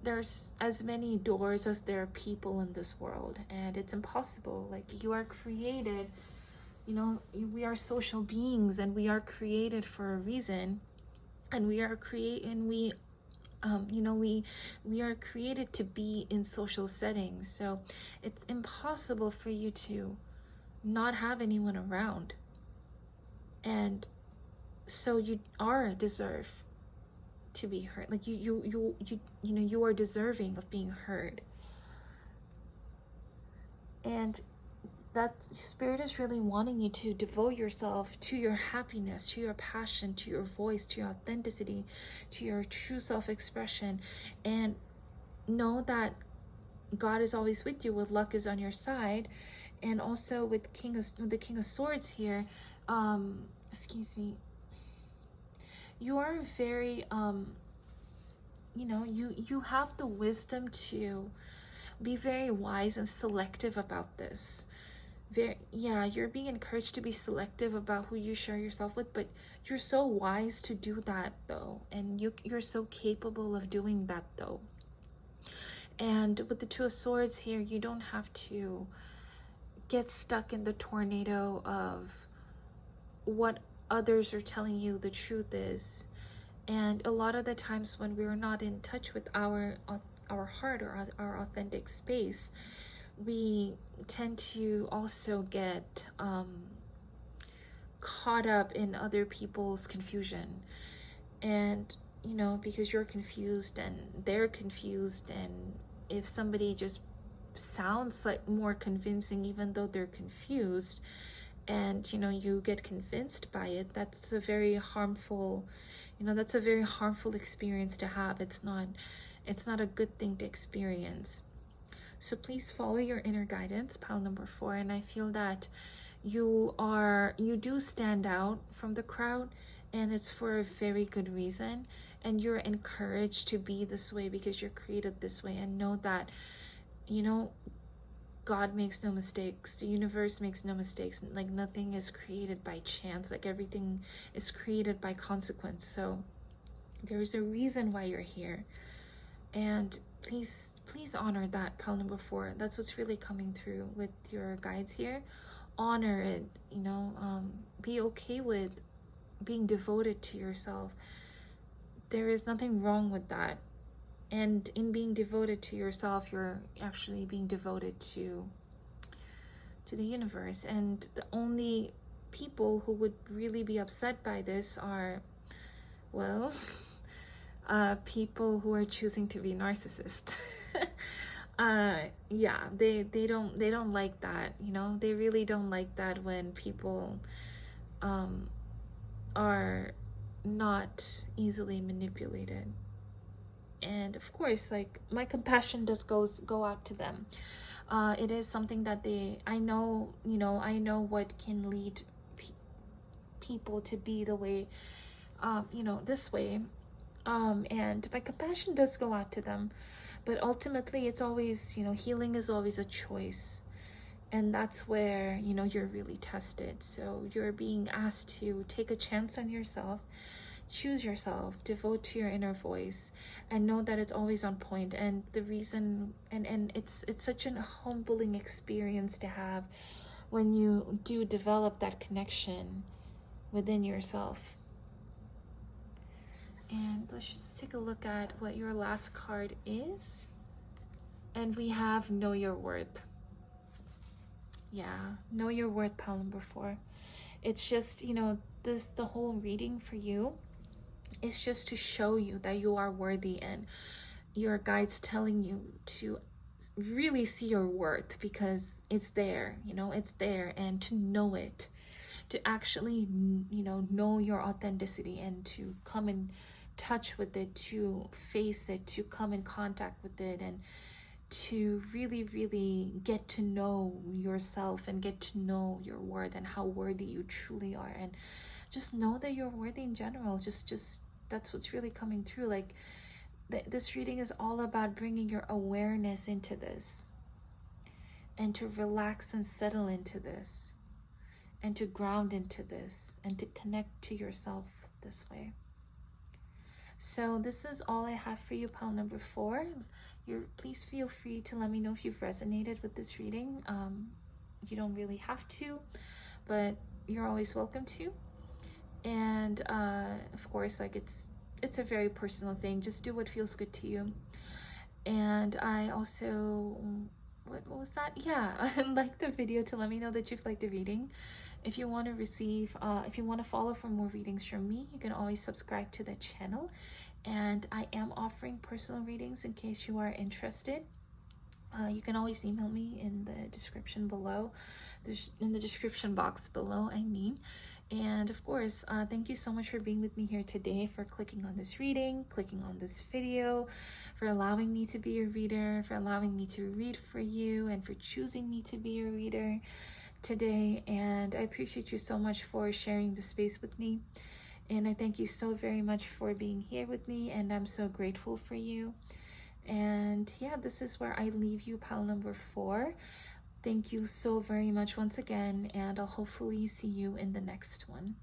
there's as many doors as there are people in this world, and it's impossible. Like, you are created, you know, we are social beings, and we are created for a reason, and we are we are created to be in social settings. So it's impossible for you to not have anyone around, and so you are deserve to be heard. Like, you know, you are deserving of being heard. And that spirit is really wanting you to devote yourself to your happiness, to your passion, to your voice, to your authenticity, to your true self-expression, and know that God is always with you, with luck is on your side. And also with the King of Swords here, excuse me, you are very you know, you have the wisdom to be very wise and selective about this. You're being encouraged to be selective about who you share yourself with, but you're so wise to do that though, and you're so capable of doing that though. And with the Two of Swords here, you don't have to get stuck in the tornado of what others are telling you the truth is. And a lot of the times when we're not in touch with our heart or our authentic space, we tend to also get caught up in other people's confusion. And, you know, because you're confused and they're confused, and if somebody just sounds like more convincing even though they're confused, and, you know, you get convinced by it, that's a very harmful, you know, that's a very harmful experience to have. It's not a good thing to experience. So please follow your inner guidance, pile number 4. And I feel that you do stand out from the crowd, and it's for a very good reason. And you're encouraged to be this way because you're created this way. And know that, you know, God makes no mistakes. The universe makes no mistakes. Like, nothing is created by chance. Like, everything is created by consequence. So there's a reason why you're here. And please honor that, pile number 4. That's what's really coming through with your guides here. Honor it, you know, be okay with being devoted to yourself. There is nothing wrong with that. And in being devoted to yourself, you're actually being devoted to the universe. And the only people who would really be upset by this are, well, people who are choosing to be narcissists. Yeah, they don't like that, you know. They really don't like that when people are not easily manipulated. And of course, like, my compassion does go out to them. It is something that I know, you know, I know what can lead people to be the way, you know, this way. And my compassion does go out to them, but ultimately it's always, you know, healing is always a choice. And that's where, you know, you're really tested. So you're being asked to take a chance on yourself, choose yourself, devote to your inner voice, and know that it's always on point. And the reason, and it's such an humbling experience to have when you do develop that connection within yourself. And let's just take a look at what your last card is. And we have Know Your Worth. Yeah, know your worth, pile number 4. It's just, you know, the whole reading for you is just to show you that you are worthy, and your guide's telling you to really see your worth, because it's there, you know, it's there, and to know it, to actually, you know your authenticity, and to come in touch with it, to face it, to come in contact with it, and to really, really get to know yourself and get to know your worth and how worthy you truly are. And just know that you're worthy in general. Just that's what's really coming through. Like, this reading is all about bringing your awareness into this, and to relax and settle into this, and to ground into this, and to connect to yourself this way. So this is all I have for you, pile number 4. Please feel free to let me know if you've resonated with this reading. You don't really have to, but you're always welcome to. And of course, like, it's a very personal thing. Just do what feels good to you. And I also, what was that? Yeah, like the video to let me know that you've liked the reading. If you want to receive, if you want to follow for more readings from me, you can always subscribe to the channel. And I am offering personal readings in case you are interested. You can always email me in the description below, in the description box below, I mean. And of course, thank you so much for being with me here today, for clicking on this reading, clicking on this video, for allowing me to be your reader, for allowing me to read for you, and for choosing me to be your reader today. And I appreciate you so much for sharing the space with me. And I thank you so very much for being here with me, and I'm so grateful for you. And yeah, this is where I leave you, pile number 4. Thank you so very much once again, and I'll hopefully see you in the next one.